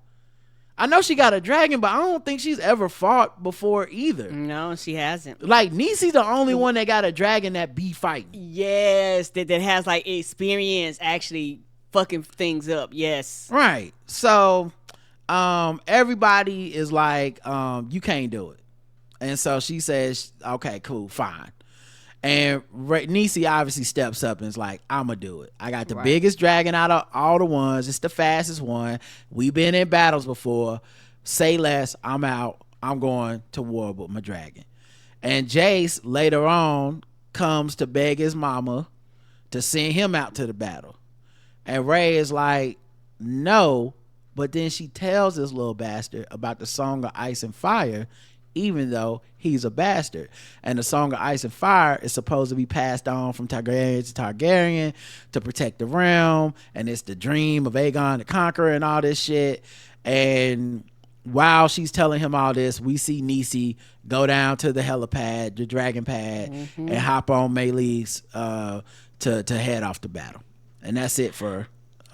I know she got a dragon, but I don't think she's ever fought before either. No, she hasn't. Like, Niecy's the only one that got a dragon that be fighting. Yes, that has like experience actually fucking things up. Yes. Right. So, everybody is like, you can't do it. And so she says, okay, cool, fine. And Niecy obviously steps up and is like, I'm going to do it. I got the biggest dragon out of all the ones. It's the fastest one. We've been in battles before. Say less. I'm out. I'm going to war with my dragon. And Jace later on comes to beg his mama to send him out to the battle. And Ray is like, no. But then she tells this little bastard about the Song of Ice and Fire, even though he's a bastard. And the Song of Ice and Fire is supposed to be passed on from Targaryen to Targaryen to protect the realm, and it's the dream of Aegon the Conqueror and all this shit. And while she's telling him all this, we see Niecy go down to the helipad, the dragon pad, and hop on Melee's to head off the battle. And that's it for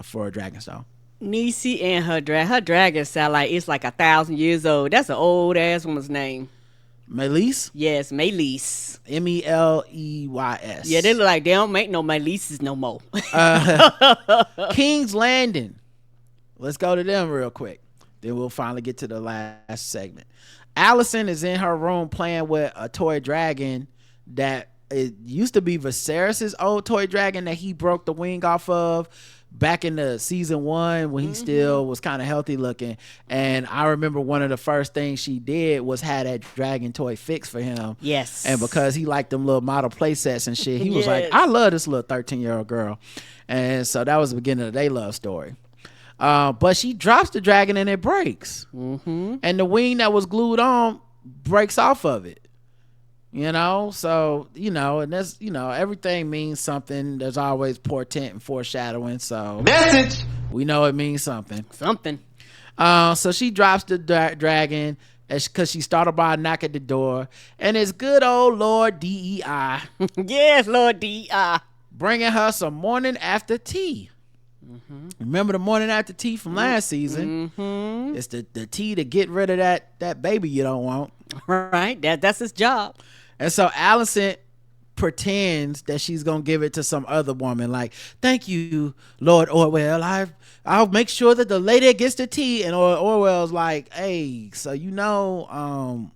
Dragonstone. Niecy and her dragon sound like it's like 1,000 years old. That's an old ass woman's name. Meleys? Yes, Meleys. Meleys. Yeah, they look like they don't make no Meleys no more. King's Landing. Let's go to them real quick. Then we'll finally get to the last segment. Allison is in her room playing with a toy dragon that it used to be Viserys's old toy dragon that he broke the wing off of back in the season 1 when he still was kind of healthy looking. And I remember one of the first things she did was had that dragon toy fixed for him. Yes. And because he liked them little model play sets and shit, he was like, I love this little 13-year-old girl. And so that was the beginning of their love story. But she drops the dragon and it breaks. And the wing that was glued on breaks off of it. So and that's everything means something. There's always portent and foreshadowing, so message, we know it means something. So she drops the dragon because she started by a knock at the door, and it's good old Lord DEI. Yes, Lord DEI, bringing her some morning after tea. Remember the morning after tea from last season? It's the tea to get rid of that baby you don't want. Right, that's his job. And so Allison pretends that she's gonna give it to some other woman, like, thank you, Lord Orwell, I'll make sure that the lady gets the tea. And Orwell's like, hey, so you're gonna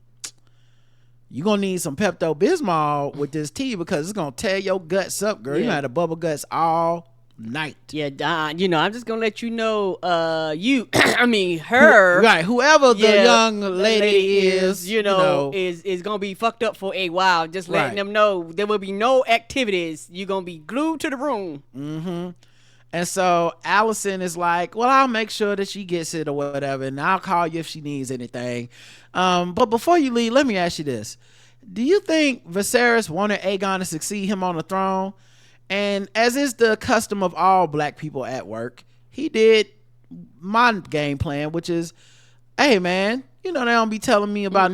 need some Pepto-Bismol with this tea, because it's gonna tear your guts up, girl. You had to bubble guts all night. I'm just gonna let you know, her, right, whoever the young lady is, is gonna be fucked up for a while. Just letting them know there will be no activities. You're gonna be glued to the room. And so Allison is like, well, I'll make sure that she gets it or whatever, and I'll call you if she needs anything. But before you leave, let me ask you this: do you think Viserys wanted Aegon to succeed him on the throne? And as is the custom of all black people at work, he did my game plan, which is, hey man, they don't be telling me about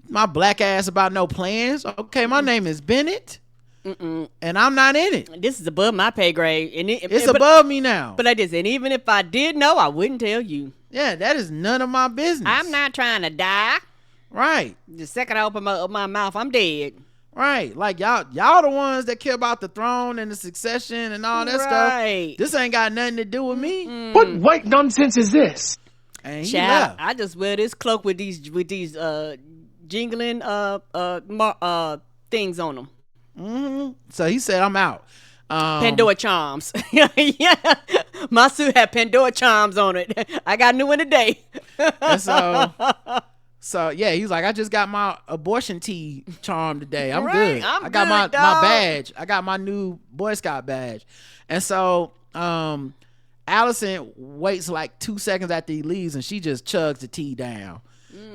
my black ass about no plans. Okay, my name is Bennett, and I'm not in it. This is above my pay grade, and it's above me now. But like this, and even if I did know, I wouldn't tell you. Yeah, that is none of my business. I'm not trying to die. Right. The second I open my mouth, I'm dead. Right, like y'all the ones that care about the throne and the succession and all that stuff. This ain't got nothing to do with me. What white nonsense is this? And Child, I just wear this cloak with these jingling things on them. So he said, I'm out. Pandora charms. Yeah, my suit had Pandora charms on it. I got a new one today. And so yeah, he's like, I just got my abortion tea charm today. I'm good. I got my badge. I got my new Boy Scout badge. And so Allison waits like 2 seconds after he leaves, and she just chugs the tea down.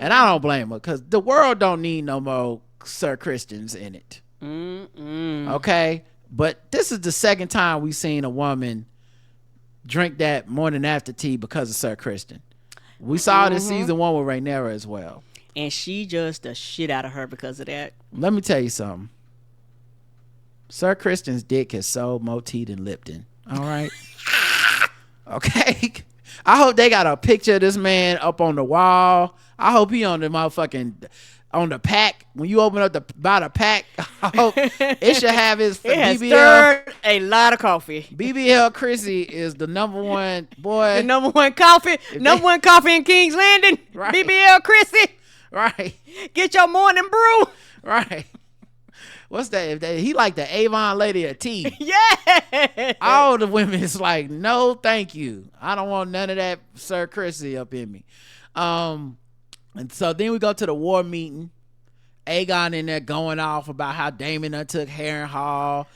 And I don't blame her, because the world don't need no more Sir Christians in it. Okay, but this is the second time we've seen a woman drink that morning after tea because of Sir Christian. We saw it in season 1 with Rhaenyra as well. And she just the shit out of her because of that. Let me tell you something. Sir Christian's dick has sold more tea than Lipton. All right? Okay? I hope they got a picture of this man up on the wall. I hope he on the motherfucking... on the pack. When you open up buy the pack, I hope it should have his BBL. A lot of coffee. BBL Chrissy is the number one boy. The number one coffee. Number one coffee in King's Landing. Right. BBL Chrissy. Right. Get your morning brew. Right. What's that? He like the Avon lady of tea. Yeah. All the women is like, no, thank you. I don't want none of that Sir Chrissy up in me. And so then we go to the war meeting. Aegon in there going off about how Daemon took Harrenhal,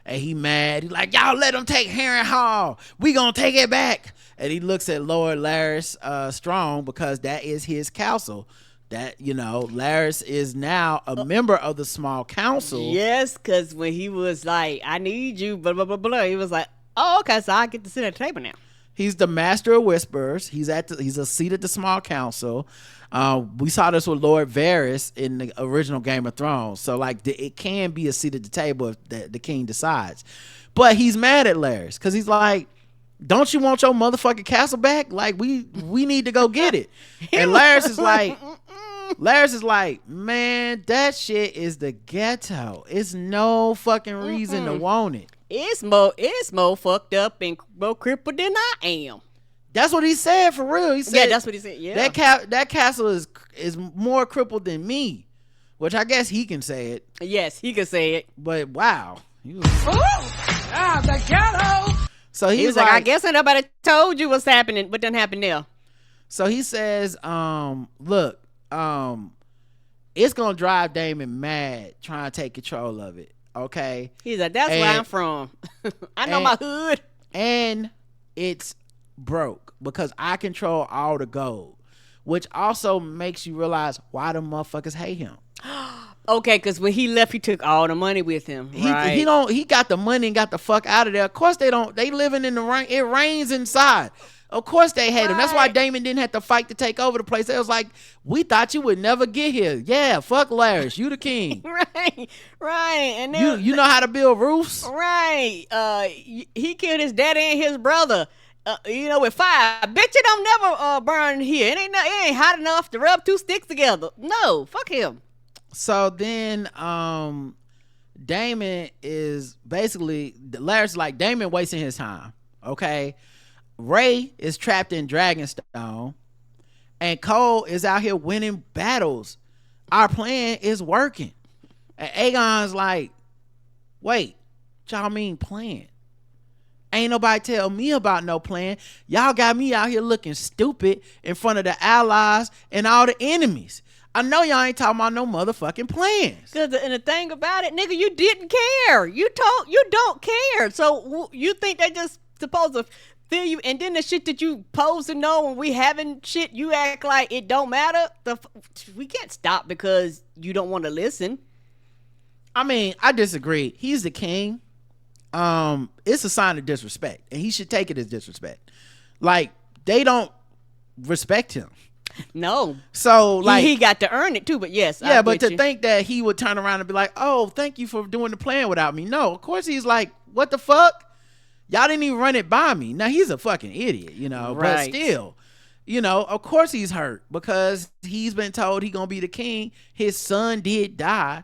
and he mad. He's like, y'all let him take Harrenhal. We gonna take it back. And he looks at Lord Larys Strong, because that is his council. That, Larys is now a member of the small council. Yes, because when he was like, I need you, blah, blah, blah, blah, he was like, oh, okay, so I get to sit at the table now. He's the master of whispers. He's a seat at the small council. We saw this with Lord Varys in the original Game of Thrones. So it can be a seat at the table if the king decides. But he's mad at Larys because he's like, don't you want your motherfucking castle back? Like we need to go get it. And Larys is like, man, that shit is the ghetto. It's no fucking reason to want it. It's more fucked up and more crippled than I am. That's what he said, for real. He said, yeah, that's what he said. Yeah, that castle is more crippled than me, which I guess he can say it. Yes, he can say it. But wow, the ghetto. So he was like, I guess nobody told you what's happening. What done happened there? So he says, look, it's gonna drive Daemon mad trying to take control of it. Okay, he's like, that's where I'm from. I know my hood, and it's broke because I control all the gold. which also makes you realize why the motherfuckers hate him. Okay, because when he left, he took all the money with him. Right? He got the money and got the fuck out of there. Of course they don't. They living in the rain. It rains inside. Of course they hate him. That's why Daemon didn't have to fight to take over the place. They was like, we thought you would never get here. Yeah, fuck Laris. You the king. right. And then, you know how to build roofs. Right. He killed his daddy and his brother. With fire. I bet you don't never burn here. It ain't hot enough to rub two sticks together. No, fuck him. So then Daemon is basically, Laris like, Daemon wasting his time. Okay. Ray is trapped in Dragonstone and Cole is out here winning battles. Our plan is working. And Aegon's like, wait, y'all mean plan? Ain't nobody tell me about no plan. Y'all got me out here looking stupid in front of the allies and all the enemies. I know y'all ain't talking about no motherfucking plans. And the thing about it, nigga, you didn't care. You don't care. So you think they just supposed to feel you, and then the shit that you supposed to know when we having shit, you act like it don't matter. We can't stop because you don't want to listen. I mean, I disagree. He's the king. It's a sign of disrespect, and he should take it as disrespect. Like, they don't respect him. No. So like he got to earn it too, but yes. Yeah, but to think that he would turn around and be like, oh, thank you for doing the plan without me. No, of course he's like, what the fuck? Y'all didn't even run it by me. Now he's a fucking idiot, Right. But still, of course he's hurt because he's been told he gonna be the king. His son did die.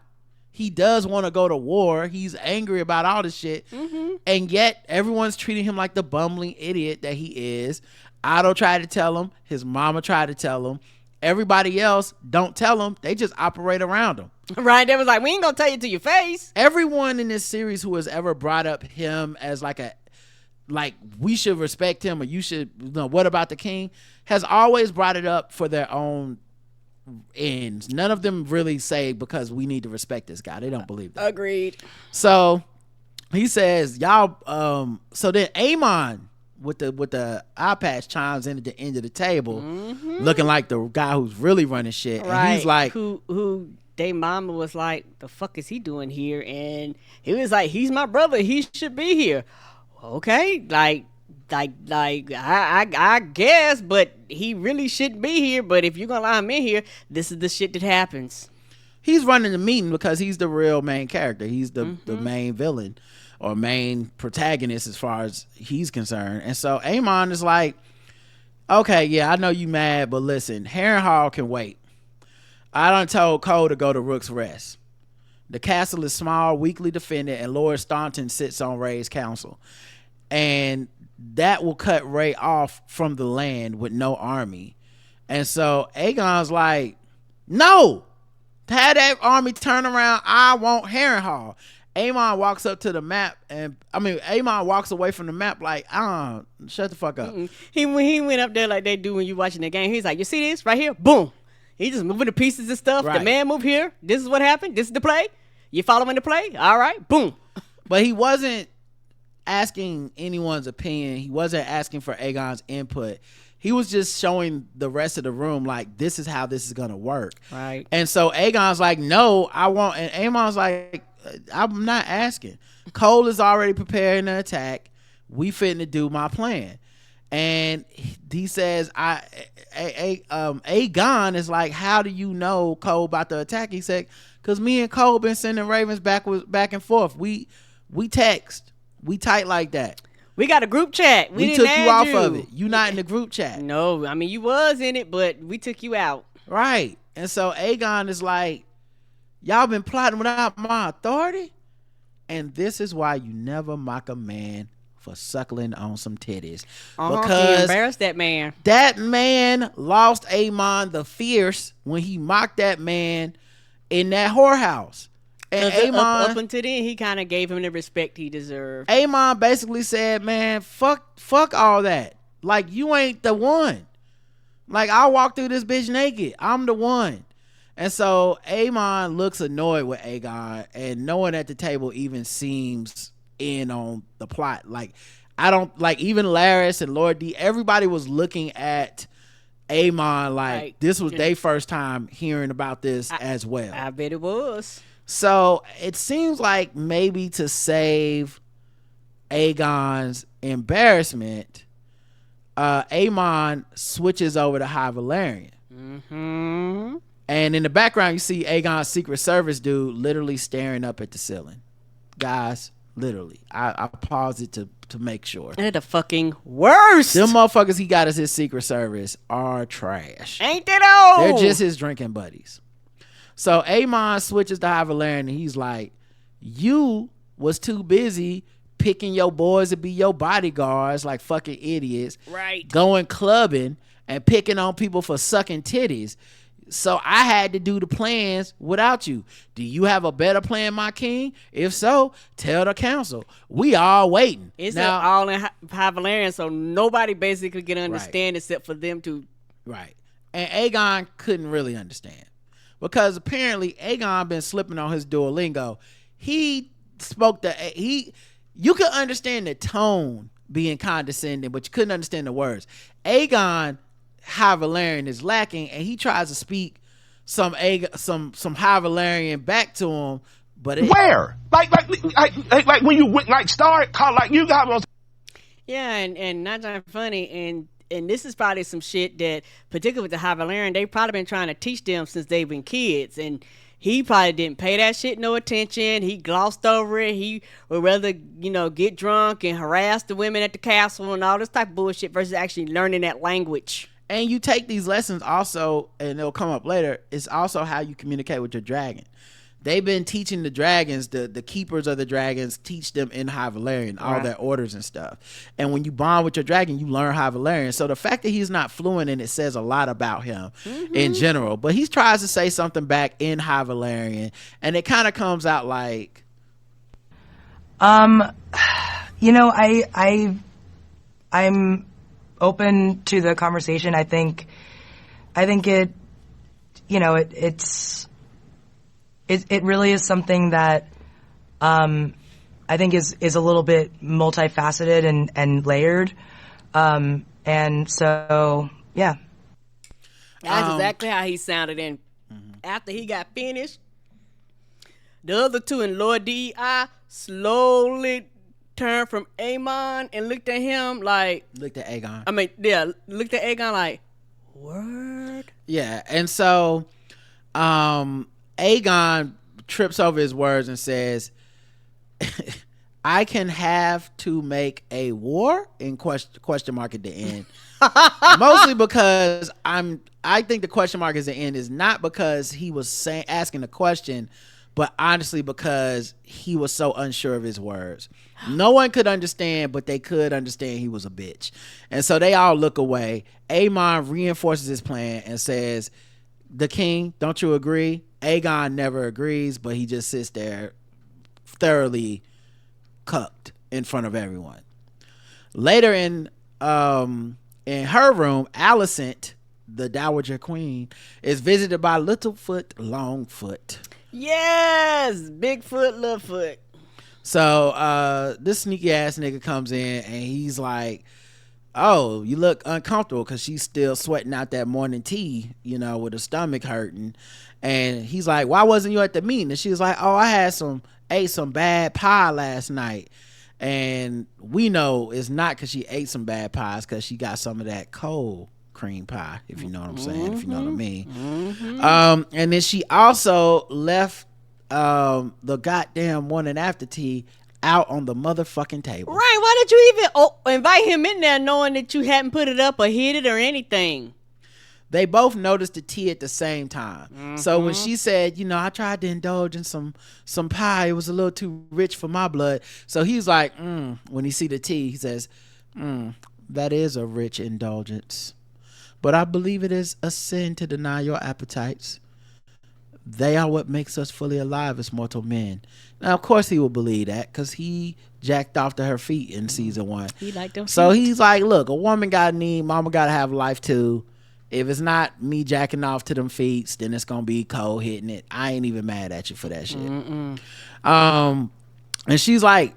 He does want to go to war. He's angry about all this shit. Mm-hmm. And yet everyone's treating him like the bumbling idiot that he is. Otto tried to tell him. His mama tried to tell him. Everybody else don't tell him. They just operate around him. Right. They was like, we ain't gonna tell you to your face. Everyone in this series who has ever brought up him as like we should respect him, or you should, what about the king, has always brought it up for their own ends. None of them really say because we need to respect this guy. They don't believe that. Agreed. So he says, y'all, so then Daemon with the eye patch chimes in at the end of the table, looking like the guy who's really running shit. Right. And he's like, who Daemon was like, the fuck is he doing here? And he was like, he's my brother. He should be here. Okay, like I guess, but he really shouldn't be here. But if you're gonna allow him in here, this is the shit that happens. He's running the meeting because he's the real main character. He's the main villain or main protagonist as far as he's concerned. And so Daemon is like, okay, yeah, I know you mad, but listen, Harrenhal can wait. I done told Cole to go to Rook's Rest. The castle is small, weakly defended, and Lord Staunton sits on Ray's council. And that will cut Ray off from the land with no army. And so Aegon's like, no, have that army turn around. I want Harrenhal. Daemon walks up to the map, and Daemon walks away from the map like, shut the fuck up. He went up there like they do when you watching the game. He's like, you see this right here? Boom. He just moving the pieces and stuff. Right. The man moved here. This is what happened. This is the play. You following the play? All right. Boom. But he wasn't asking anyone's opinion. He wasn't asking for Aegon's input. He was just showing the rest of the room like, this is how this is gonna work. Right. And so Aegon's like, no, I want. And Aemon's like, I'm not asking. Cole is already preparing to attack. We fitting do my plan. And he says, Aegon is like, how do you know Cole about to attack? He said, because me and Cole been sending ravens back and forth. We text. We tight like that. We got a group chat. We took you off of it. You not in the group chat. No, I mean, you was in it, but we took you out. Right. And so Aegon is like, y'all been plotting without my authority? And this is why you never mock a man for suckling on some titties. Because embarrassed that man. That man lost Daemon the Fierce when he mocked that man in that whorehouse. And Daemon, up until then, he kind of gave him the respect he deserved. Daemon basically said, man, fuck all that. Like, you ain't the one. Like, I'll walk through this bitch naked. I'm the one. And so Daemon looks annoyed with Aegon, and no one at the table even seems in on the plot. Like, I don't, like, even Laris and Lord D, everybody was looking at Aemon, like this was their first time hearing about this as well. I bet it was. So it seems like maybe to save Aegon's embarrassment, Aemon switches over to High Valyrian. Mm-hmm. And in the background, you see Aegon's Secret Service dude literally staring up at the ceiling. Guys, literally. I paused it to make sure. They're the fucking worst. Them motherfuckers he got as his Secret Service are trash. Ain't they though? They're just his drinking buddies. So Aemon switches to High Valyrian and he's like, you was too busy picking your boys to be your bodyguards like fucking idiots. Right. Going clubbing and picking on people for sucking titties. So I had to do the plans without you. Do you have a better plan, my king? If so, tell the council. We all waiting. It's now, all in High Valyrian, so nobody basically can understand except for them to. Right. And Aegon couldn't really understand. Because apparently Aegon been slipping on his Duolingo. He spoke you could understand the tone being condescending, but you couldn't understand the words. Aegon High Valyrian is lacking, and he tries to speak some High Valyrian back to him, but where like when you like start call like you got. Yeah, and not that funny, and this is probably some shit that, particularly with the High Valyrian, they've probably been trying to teach them since they've been kids, and he probably didn't pay that shit no attention. He glossed over it. He would rather, get drunk and harass the women at the castle and all this type of bullshit versus actually learning that language. And you take these lessons also, and it'll come up later, it's also how you communicate with your dragon. They've been teaching the dragons, the keepers of the dragons, teach them in High Valyrian, all their orders and stuff. And when you bond with your dragon, you learn High Valyrian. So the fact that he's not fluent in it says a lot about him in general. But he tries to say something back in High Valyrian, and it kind of comes out like... I'm open to the conversation. I think it, it really is something that I think is a little bit multifaceted and layered. And so, yeah. That's exactly how he sounded. And after he got finished, the other two in Lord DEI slowly turned from Aemon and looked at him like... Looked at Aegon. Looked at Aegon like, word? Yeah, and so Aegon trips over his words and says, I can have to make a war in question mark at the end. Mostly because I think the question mark is the end is not because he was asking the question, but honestly because he was so unsure of his words. No one could understand, but they could understand he was a bitch. And so they all look away. Aemon reinforces his plan and says, the king, don't you agree? Aegon never agrees, but he just sits there thoroughly cucked in front of everyone. Later in her room, Alicent, the Dowager Queen, is visited by Littlefoot Longfoot. Yes, Bigfoot, Littlefoot. So this sneaky ass nigga comes in and he's like, oh, you look uncomfortable because she's still sweating out that morning tea, with her stomach hurting. And he's like, why wasn't you at the meeting? And she was like, oh, I ate some bad pie last night. And we know it's not because she ate some bad pies, because she got some of that cold cream pie, if you know what I'm saying, if you know what I mean. And then she also left the goddamn morning after tea out on the motherfucking table. Right, why did you even invite him in there knowing that you hadn't put it up or hid it or anything? They both noticed the tea at the same time. So when she said, I tried to indulge in some pie, it was a little too rich for my blood. So he's like, when he see the tea, he says, that is a rich indulgence. But I believe it is a sin to deny your appetites. They are what makes us fully alive as mortal men. Now, of course he will believe that because he jacked off to her feet in season 1. He liked them So feet. he's like, look, a woman got a need, mama got to have life too. If it's not me jacking off to them feet, then it's going to be Cole hitting it. I ain't even mad at you for that shit. And she's like,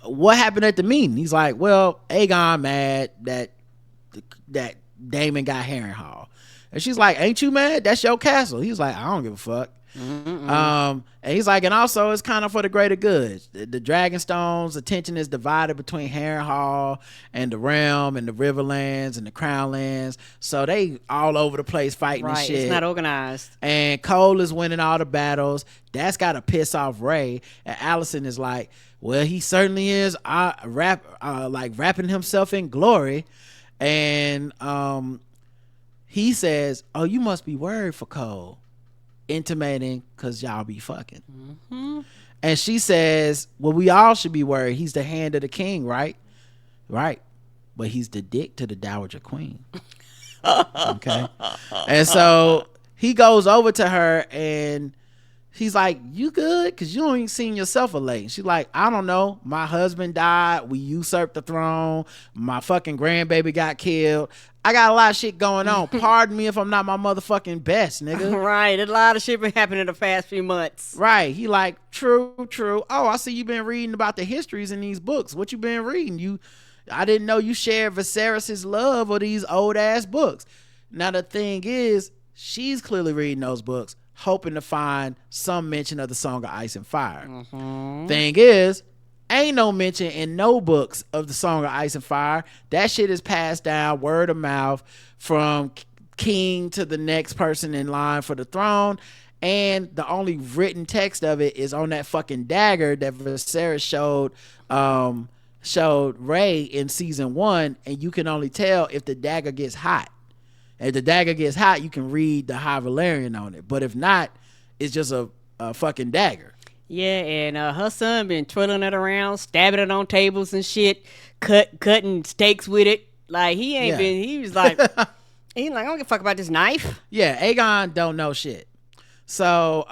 what happened at the meeting? He's like, well, Aegon mad that Daemon got Harrenhal. And she's like, ain't you mad? That's your castle. He's like, I don't give a fuck. And he's like, and also it's kind of for the greater good. The Dragonstone's attention is divided between Harrenhal and the realm and the Riverlands and the Crownlands, so they all over the place fighting and shit. It's not organized. And Cole is winning all the battles. That's gotta piss off Ray. And Allison is like, well, he certainly is wrapping himself in glory. And he says, oh, you must be worried for Cole, intimating because y'all be fucking. And she says, well, we all should be worried. He's the hand of the king, right? Right. But he's the dick to the dowager queen. Okay. And so he goes over to her and he's like, you good? Because you don't even seen yourself a lady. She's like, I don't know. My husband died. We usurped the throne. My fucking grandbaby got killed. I got a lot of shit going on. Pardon me if I'm not my motherfucking best, nigga. Right. A lot of shit been happening in the past few months. Right. He like, true. Oh, I see you been reading about the histories in these books. What you been reading? I didn't know you shared Viserys's love of these old ass books. Now the thing is, she's clearly reading those books, hoping to find some mention of the Song of Ice and Fire. Thing is, ain't no mention in no books of the Song of Ice and Fire. That shit is passed down word of mouth from king to the next person in line for the throne. And the only written text of it is on that fucking dagger that Viserys showed Ray in season 1. And you can only tell if the dagger gets hot. If the dagger gets hot, you can read the High Valyrian on it. But if not, it's just a fucking dagger. Yeah, and her son been twirling it around, stabbing it on tables and shit, cutting steaks with it. Like, he was like, I don't give a fuck about this knife. Yeah, Aegon don't know shit. So,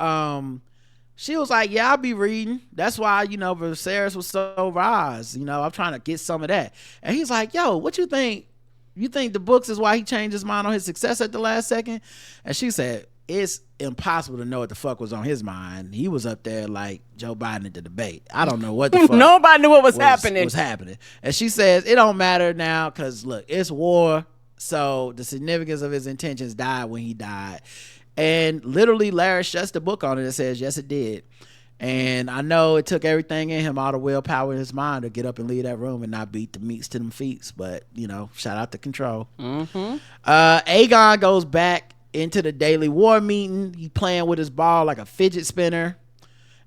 she was like, yeah, I'll be reading. That's why, Viserys was so rise. I'm trying to get some of that. And he's like, yo, what you think? You think the books is why he changed his mind on his success at the last second? And she said, it's impossible to know what the fuck was on his mind. He was up there like Joe Biden at the debate. I don't know what the fuck. Nobody knew what was happening. And she says, it don't matter now because, look, it's war. So the significance of his intentions died when he died. And literally, Larry shuts the book on it and says, yes, it did. And I know it took everything in him, all the willpower in his mind to get up and leave that room and not beat the meats to them feet. But, shout out to Control. Aegon goes back into the daily war meeting. He playing with his ball like a fidget spinner.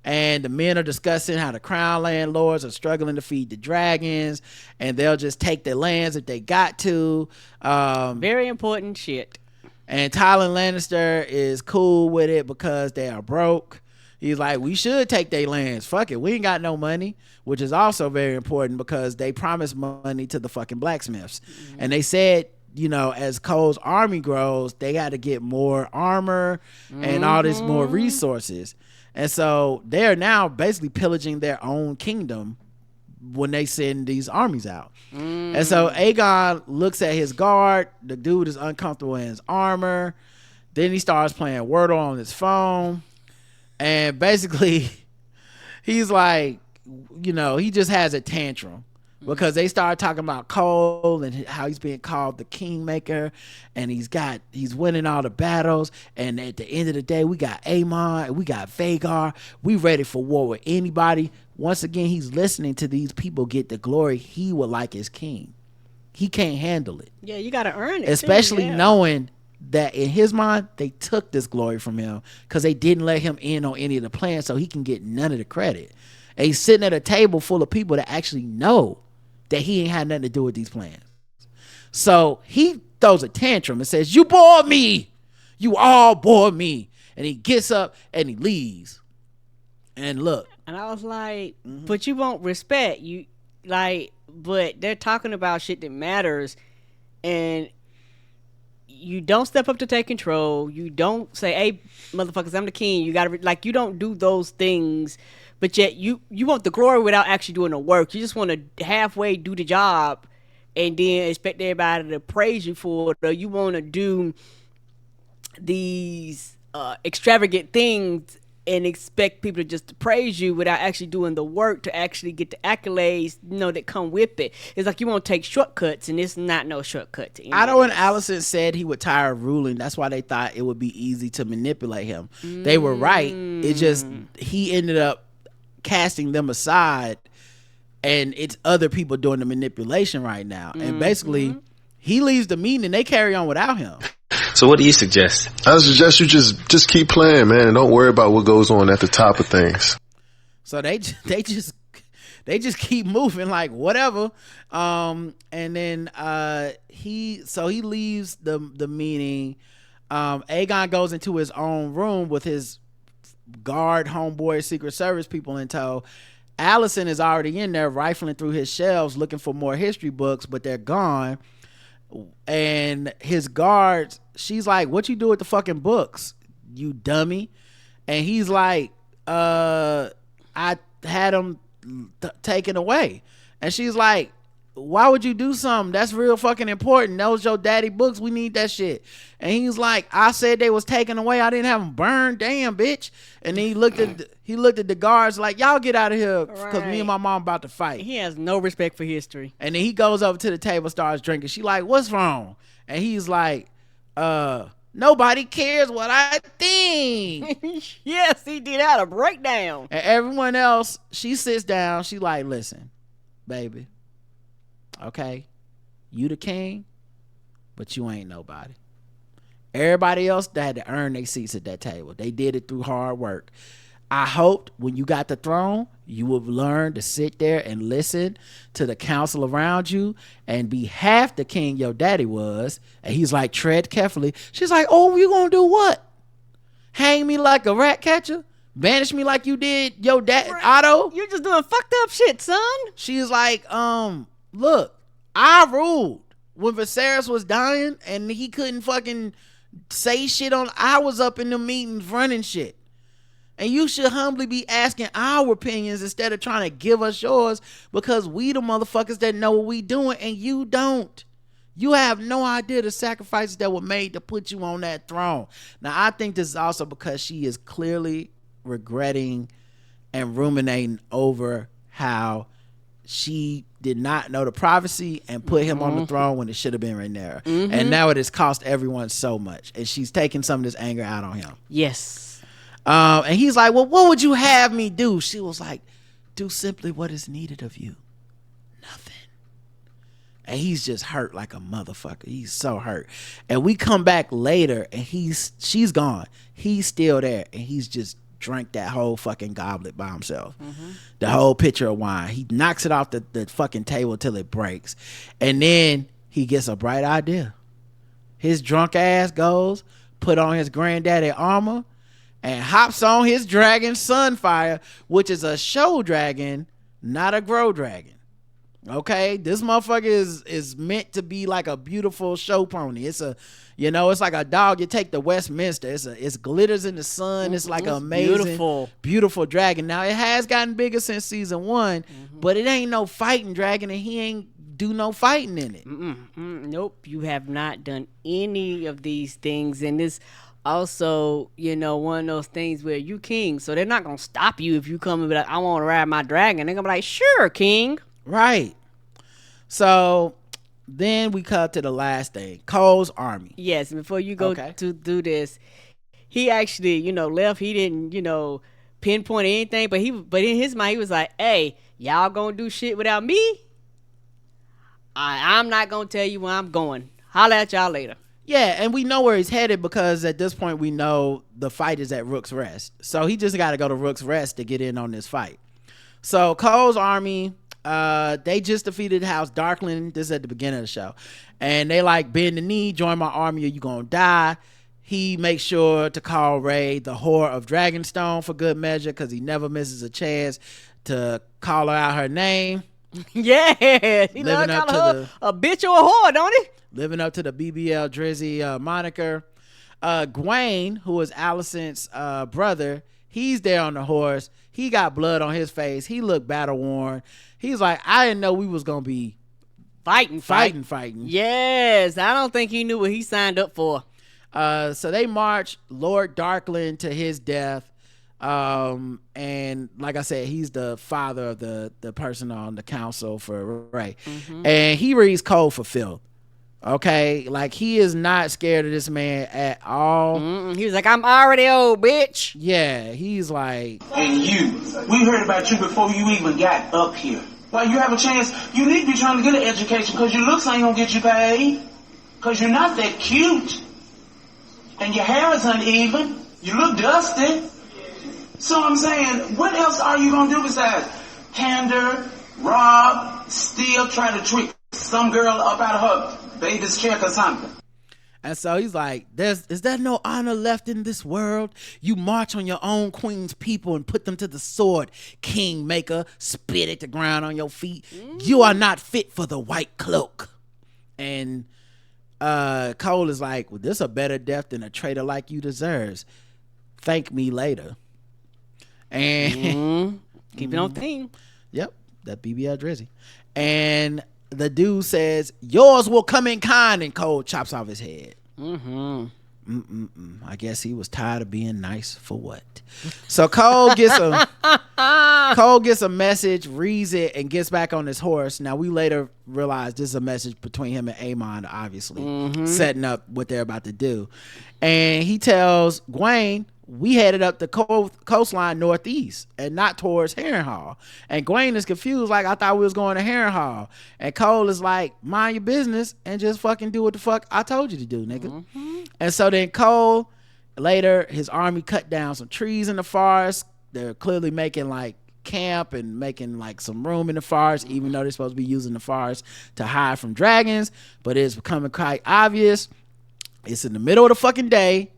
And the men are discussing how the Crown landlords are struggling to feed the dragons. And they'll just take their lands if they got to. Very important shit. And Tywin Lannister is cool with it because they are broke. He's like, we should take their lands. Fuck it. We ain't got no money, which is also very important because they promised money to the fucking blacksmiths. And they said, as Cole's army grows, they got to get more armor and all this more resources. And so they're now basically pillaging their own kingdom when they send these armies out. And so Aegon looks at his guard. The dude is uncomfortable in his armor. Then he starts playing Wordle on his phone. And basically, he's like, he just has a tantrum because they start talking about Cole and how he's being called the Kingmaker, and he's winning all the battles. And at the end of the day, we got Aemon, and we got Vhagar. We ready for war with anybody. Once again, he's listening to these people get the glory he would like as king. He can't handle it. Yeah, you got to earn it. Especially knowing that in his mind, they took this glory from him because they didn't let him in on any of the plans, so he can get none of the credit. And he's sitting at a table full of people that actually know that he ain't had nothing to do with these plans. So he throws a tantrum and says, you bore me. You all bore me. And he gets up and he leaves. And look. And I was like, but you won't respect. But they're talking about shit that matters. And you don't step up to take control. You don't say, hey, motherfuckers, I'm the king. You got to, you don't do those things. But yet you want the glory without actually doing the work. You just want to halfway do the job and then expect everybody to praise you for it. Or you want to do these extravagant things and expect people to just praise you without actually doing the work to actually get the accolades, that come with it. It's like you want to take shortcuts, and it's not no shortcut to any I know when of this. Allison said he would tire of ruling, that's why they thought it would be easy to manipulate him. They were right. It just, he ended up casting them aside, and it's other people doing the manipulation right now. And basically, he leaves the meeting and they carry on without him. So what do you suggest? I suggest you just keep playing, man, and don't worry about what goes on at the top of things. So they just keep moving like whatever. And then he leaves the meeting. Aegon goes into his own room with his guard, homeboy, Secret Service people in tow. Allison is already in there rifling through his shelves looking for more history books, but they're gone. And his guards, she's like, what you do with the fucking books, you dummy? And he's like, I had them taken away. And she's like, why would you do something that's real fucking important? Those your daddy books, we need that shit. And he's like, I said they was taken away, I didn't have them burned, damn bitch. And then he looked at the guards like, y'all get out of here, because me and my mom about to fight. He has no respect for history. And then he goes over to the table, starts drinking. She like, what's wrong? And he's like, nobody cares what I think. Yes, he did have a breakdown. And everyone else, she sits down, she like, listen, baby, okay, you the king, but you ain't nobody. Everybody else that had to earn their seats at that table, they did it through hard work. I hoped when you got the throne, you would learn to sit there and listen to the council around you and be half the king your daddy was. And he's like, tread carefully. She's like, oh, you gonna do what? Hang me like a rat catcher? Banish me like you did your dad, Otto? You're just doing fucked up shit, son. She's like, look, I ruled when Viserys was dying and he couldn't fucking say shit I was up in the meetings running shit. And you should humbly be asking our opinions instead of trying to give us yours, because we the motherfuckers that know what we doing and you don't. You have no idea the sacrifices that were made to put you on that throne. Now, I think this is also because she is clearly regretting and ruminating over how she did not know the prophecy and put him on the throne when it should have been Rhaenyra. And now it has cost everyone so much. And she's taking some of this anger out on him. Yes. And he's like, well, what would you have me do? She was like, do simply what is needed of you. Nothing. And he's just hurt like a motherfucker. He's so hurt. And we come back later and she's gone. He's still there and he's just drank that whole fucking goblet by himself. The whole pitcher of wine. He knocks it off the fucking table till it breaks. And then he gets a bright idea. His drunk ass goes, put on his granddaddy armor, and hops on his dragon Sunfire, which is a show dragon, not a grow dragon. Okay, this motherfucker is meant to be like a beautiful show pony. It's it's like a dog you take to Westminster. It's glitters in the sun. It's like an amazing, beautiful dragon. Now it has gotten bigger since season 1, but it ain't no fighting dragon, and he ain't do no fighting in it. Nope, you have not done any of these things, and this. Also, one of those things where you king, so they're not gonna stop you if you come and be like, I want to ride my dragon. They're gonna be like, sure, king. Right. So then we cut to the last thing, Cole's army. Yes, and before you go to do this, he actually, left. He didn't, pinpoint anything, but in his mind, he was like, hey, y'all gonna do shit without me? I'm not gonna tell you where I'm going. Holla at y'all later. Yeah, and we know where he's headed because at this point we know the fight is at Rook's Rest. So he just got to go to Rook's Rest to get in on this fight. So Cole's army, they just defeated House Darkland. This is at the beginning of the show. And they like, bend the knee, join my army or you gonna die. He makes sure to call Rey the whore of Dragonstone for good measure because he never misses a chance to call her out her name. Yeah, he living up to her a bitch or a whore, don't he? Living up to the BBL Drizzy moniker. Gwaine, who is Alicent's brother, he's there on the horse. He got blood on his face. He looked battle worn. He's like, I didn't know we was gonna be fighting. Yes, I don't think he knew what he signed up for. So they march Lord Darkland to his death. And like I said, he's the father of the person on the council for Ray. And he reads code for filth. Okay, like he is not scared of this man at all. He was like, I'm already old, bitch. Yeah, he's like, And you, we heard about you before you even got up here. While you have a chance, you need to be trying to get an education because your looks ain't gonna get you paid. Because you're not that cute. And your hair is uneven. You look dusty. So I'm saying, what else are you gonna do besides pander, rob, steal, try to trick some girl up out of her baby's check or something? and so he's like, is there no honor left in this world? You march on your own queen's people and put them to the sword, kingmaker, spit at the ground on your feet. You are not fit for the white cloak. And Cole is like, well, this a better death than a traitor like you deserves. Thank me later. And Keep it on theme. yep, that BBL Drizzy. And the dude says, yours will come in kind, and Cole chops off his head. I guess he was tired of being nice for what? So Cole gets a message, reads it, and gets back on his horse. Now we later realize this is a message between him and Amon, obviously, setting up what they're about to do. And he tells Gwaine, we headed up the coastline northeast and not towards Harrenhal. And Gwaine is confused, like, I thought we was going to Harrenhal. And Cole is like, mind your business and just fucking do what the fuck I told you to do, nigga. And so then Cole, later, his army cut down some trees in the forest. They're clearly making like camp and making like some room in the forest, even though they're supposed to be using the forest to hide from dragons. But it's becoming quite obvious. It's in the middle of the fucking day.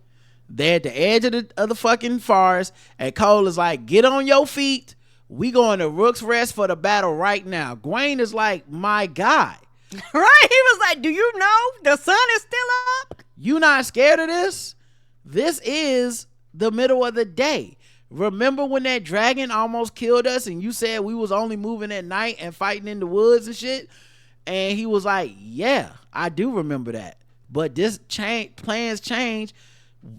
They're at the edge of the fucking forest, and Cole is like, get on your feet. We going to Rook's Rest for the battle right now. Gwaine is like, my guy. Right? He was like, do you know the sun is still up? You not scared of this? This is the middle of the day. Remember when that dragon almost killed us and you said we was only moving at night and fighting in the woods and shit? And he was like, yeah, I do remember that. But this plans change.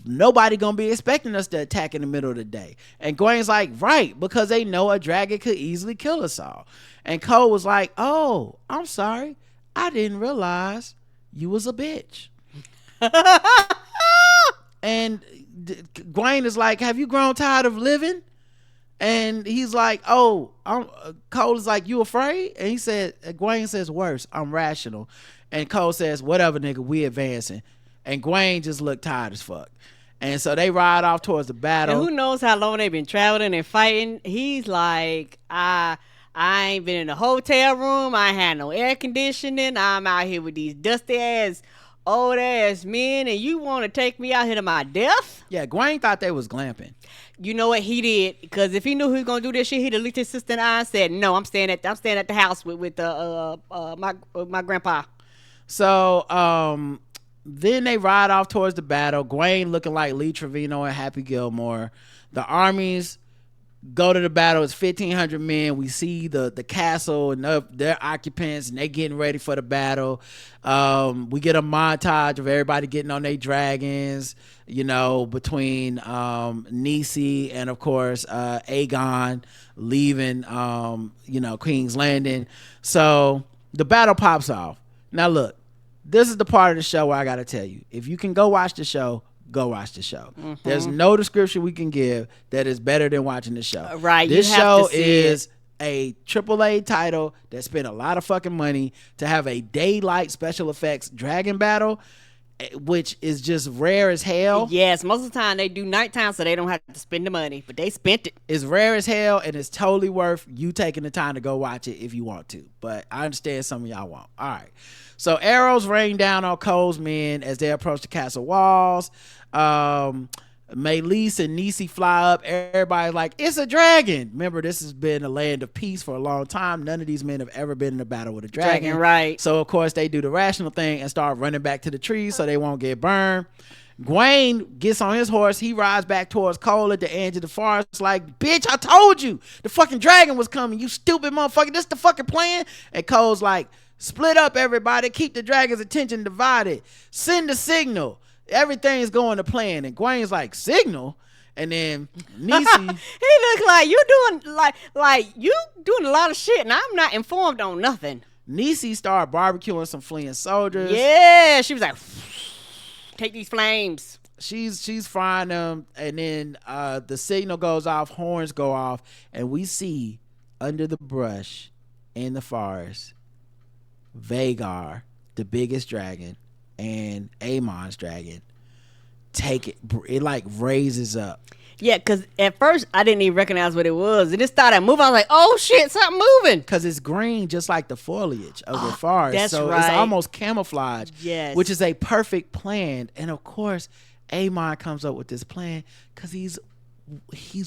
Nobody gonna be expecting us to attack in the middle of the day. And Gwaine's like, right, because they know a dragon could easily kill us all. And Cole was like, oh, I'm sorry, I didn't realize you was a bitch. And Gwaine is like, have you grown tired of living? And he's like, oh, Cole is like, you afraid? And he said, Gwaine says, worse, I'm rational. And Cole says, whatever, nigga, we advancing. And Gwaine just looked tired as fuck. And so they ride off towards the battle. And who knows how long they've been traveling and fighting. He's like, I ain't been in a hotel room. I ain't had no air conditioning. I'm out here with these dusty ass, old ass men. And you want to take me out here to my death? Yeah, Gwaine thought they was glamping. You know what he did? Because if he knew he was going to do this shit, he'd have looked his sister in the eye and said, no, I'm staying at the house with my grandpa. So, then they ride off towards the battle. Gwaine looking like Lee Trevino and Happy Gilmore. The armies go to the battle. It's 1,500 men. We see the castle and their occupants, and they getting ready for the battle. We get a montage of everybody getting on their dragons, between Nisi and, of course, Aegon leaving, King's Landing. So the battle pops off. Now, look. This is the part of the show where I got to tell you, if you can go watch the show, go watch the show. There's no description we can give that is better than watching the show. Right. This show is a AAA title that spent a lot of fucking money to have a daylight special effects dragon battle, which is just rare as hell. Yes, most of the time they do nighttime so they don't have to spend the money, but they spent it. It's rare as hell, and it's totally worth you taking the time to go watch it if you want to. But I understand some of y'all won't. All right. So arrows rain down on Cole's men as they approach the castle walls. Maelys and Nisi fly up. Everybody's like, it's a dragon. Remember, this has been a land of peace for a long time. None of these men have ever been in a battle with a dragon. Right. So, of course, they do the rational thing and start running back to the trees so they won't get burned. Gwaine gets on his horse. He rides back towards Cole at the edge of the forest like, bitch, I told you the fucking dragon was coming, you stupid motherfucker. This the fucking plan? And Cole's like, split up, everybody. Keep the dragon's attention divided. Send the signal. Everything's going to plan. And Gwaine's like, signal? And then Nisi, he look like you doing like you doing a lot of shit, and I'm not informed on nothing. Nisi started barbecuing some fleeing soldiers. Yeah, she was like, take these flames. She's frying them, and then the signal goes off, horns go off, and we see under the brush in the forest Vhagar, the biggest dragon, and Aemon's dragon. It like raises up. Yeah, because at first I didn't even recognize what it was. And it started moving. I was like, oh shit, something moving. Because it's green just like the foliage of the forest. That's so right. It's almost camouflage. Yes. Which is a perfect plan. And of course, Aemon comes up with this plan because he's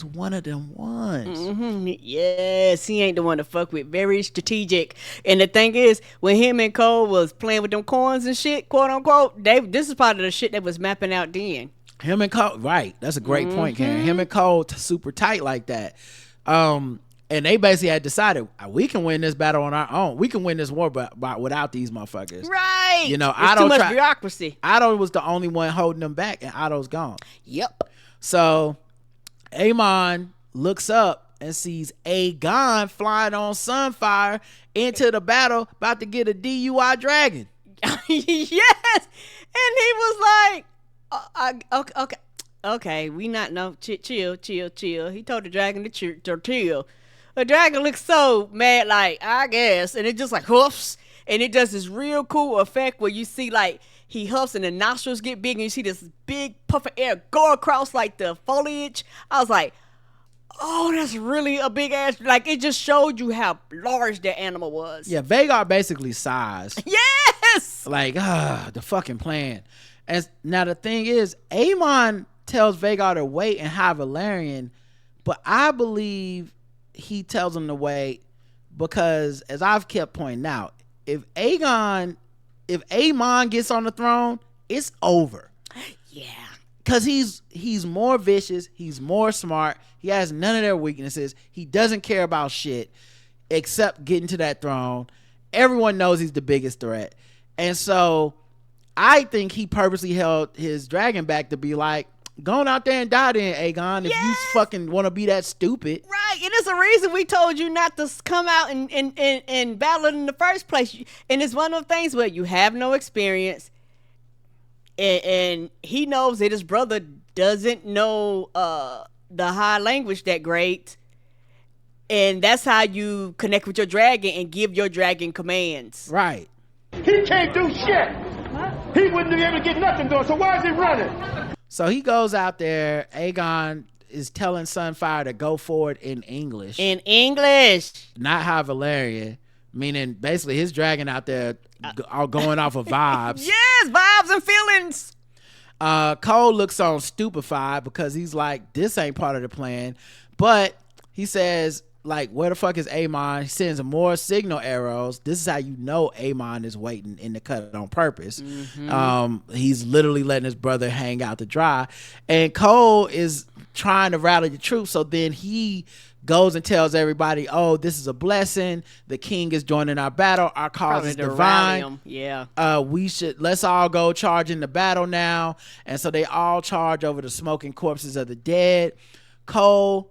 one of them ones. Mm-hmm. Yes, he ain't the one to fuck with. Very strategic. And the thing is, when him and Cole was playing with them coins and shit, quote unquote, this is part of the shit that was mapping out then. Him and Cole, right? That's a great point, Karen. Him and Cole super tight like that. And they basically had decided we can win this battle on our own. We can win this war, but without these motherfuckers, right? You know, it's too much bureaucracy. Otto was the only one holding them back, and Otto's gone. Yep. So Aemon looks up and sees Aegon flying on Sunfire into the battle, about to get a DUI dragon. Yes, and he was like, okay, we not no chill. He told the dragon to chill. The dragon looks so mad, like, I guess, and it just like hoofs, and it does this real cool effect where you see like he huffs and the nostrils get big, and you see this big puff of air go across like the foliage. I was like, oh, that's really a big ass. Like, it just showed you how large that animal was. Yeah, Vhagar basically sighs. Yes, like the fucking plan. And now the thing is, Aemon tells Vhagar to wait and have Valerian, but I believe he tells him to wait because, as I've kept pointing out, if Aemon gets on the throne, it's over. Yeah, because he's more vicious, he's more smart, he has none of their weaknesses, he doesn't care about shit except getting to that throne. Everyone knows he's the biggest threat, and so I think he purposely held his dragon back to be like, going out there and die then, Aegon, if you fucking want to be that stupid. Right, and it's a reason we told you not to come out and battle it in the first place. And it's one of those things where you have no experience, and he knows that his brother doesn't know the high language that great, and that's how you connect with your dragon and give your dragon commands. Right. He can't do shit. He wouldn't be able to get nothing done, so why is he running? So he goes out there. Aegon is telling Sunfire to go forward in English. In English. Not High Valerian, meaning basically his dragon out there are going off of vibes. Yes, vibes and feelings. Cole looks on stupefied because he's like, this ain't part of the plan. But he says, like, where the fuck is Aemon? He sends more signal arrows. This is how you know Aemon is waiting in the cut on purpose. Mm-hmm. He's literally letting his brother hang out to dry. And Cole is trying to rally the troops. So then he goes and tells everybody, oh, this is a blessing. The king is joining our battle. Our cause is divine. Yeah. Let's all go charge in the battle now. And so they all charge over the smoking corpses of the dead. Cole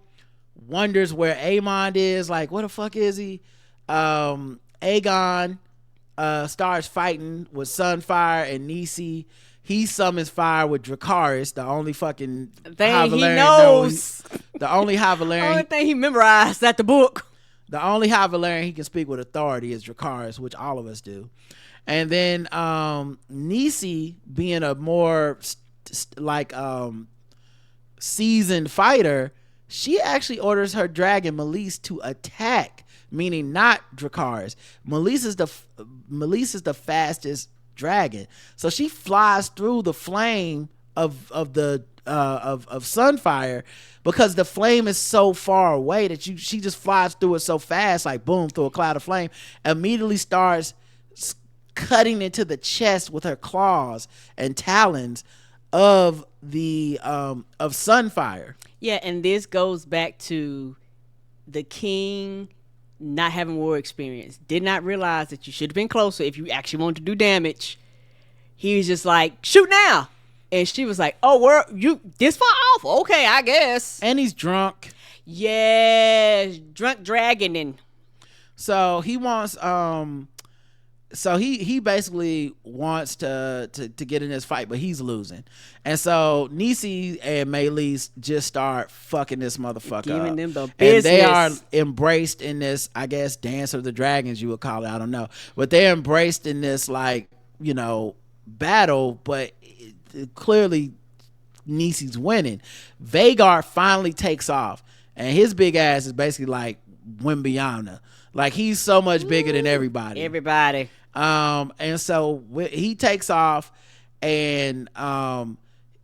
wonders where Aemon is, like, where the fuck is he? Aegon starts fighting with Sunfire and Nisi. He summons fire with Dracarys, the only fucking thing he knows. The only High Valerian. Only thing he memorized at the book. The only High Valerian he can speak with authority is Dracarys, which all of us do. And then Nisi, being a more seasoned fighter, she actually orders her dragon Meleese to attack, meaning not Dracarys. Meleese is the fastest dragon, so she flies through the flame of Sunfire because the flame is so far away that she just flies through it so fast, like boom, through a cloud of flame. Immediately starts cutting into the chest with her claws and talons of Sunfire. Yeah, and this goes back to the king not having war experience. Did not realize that you should have been closer if you actually wanted to do damage. He was just like, shoot now. And she was like, "Oh, where you this far off? Okay, I guess." And he's drunk. Yes, drunk dragoning. So he wants so he basically wants to get in this fight, but he's losing. And so Niecy and Maelys just start fucking this motherfucker Giving up. them the business. And they are embraced in this, I guess, Dance of the Dragons you would call it, I don't know. But they're embraced in this, like, you know, battle, but clearly Niecy's winning. Vhagar finally takes off, and his big ass is basically like Wimbyana. Like, he's so much bigger than everybody. And so he takes off and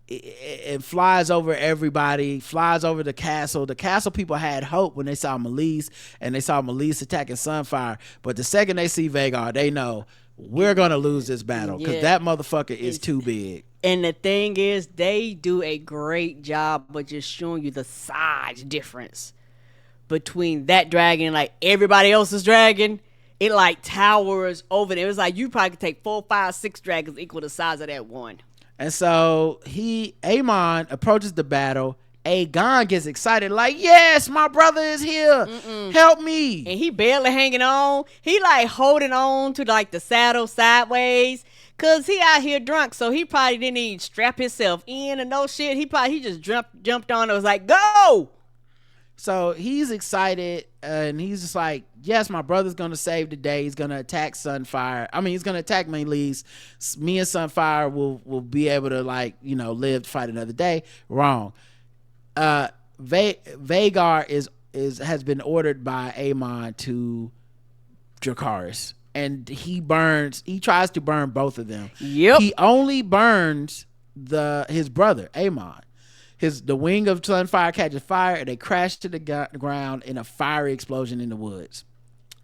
it flies over everybody, flies over the castle. The castle people had hope when they saw Maelys, and they saw Maelys attacking Sunfire. But the second they see Vhagar, they know we're going to lose this battle because that motherfucker is too big. And the thing is, they do a great job of just showing you the size difference between that dragon and like everybody else's dragon. It like towers over them. It was like you probably could take 4, 5, 6 dragons equal the size of that one. And so Aemon approaches the battle. Aegon gets excited, like, yes, my brother is here. Help me. And he barely hanging on. He like holding on to like the saddle sideways. Cause he out here drunk, so he probably didn't even strap himself in and no shit. He just jumped on and was like, go. So he's excited, and he's just like, yes, my brother's gonna save the day. He's gonna attack Sunfire. I mean, he's gonna attack Maelys. Me and Sunfire will be able to, like, you know, live to fight another day. Wrong. Vhagar has been ordered by Aemon to Dracarys, and he tries to burn both of them. Yep. He only burns his brother, Aemon. The wing of Sunfire catches fire, and they crash to the ground in a fiery explosion in the woods.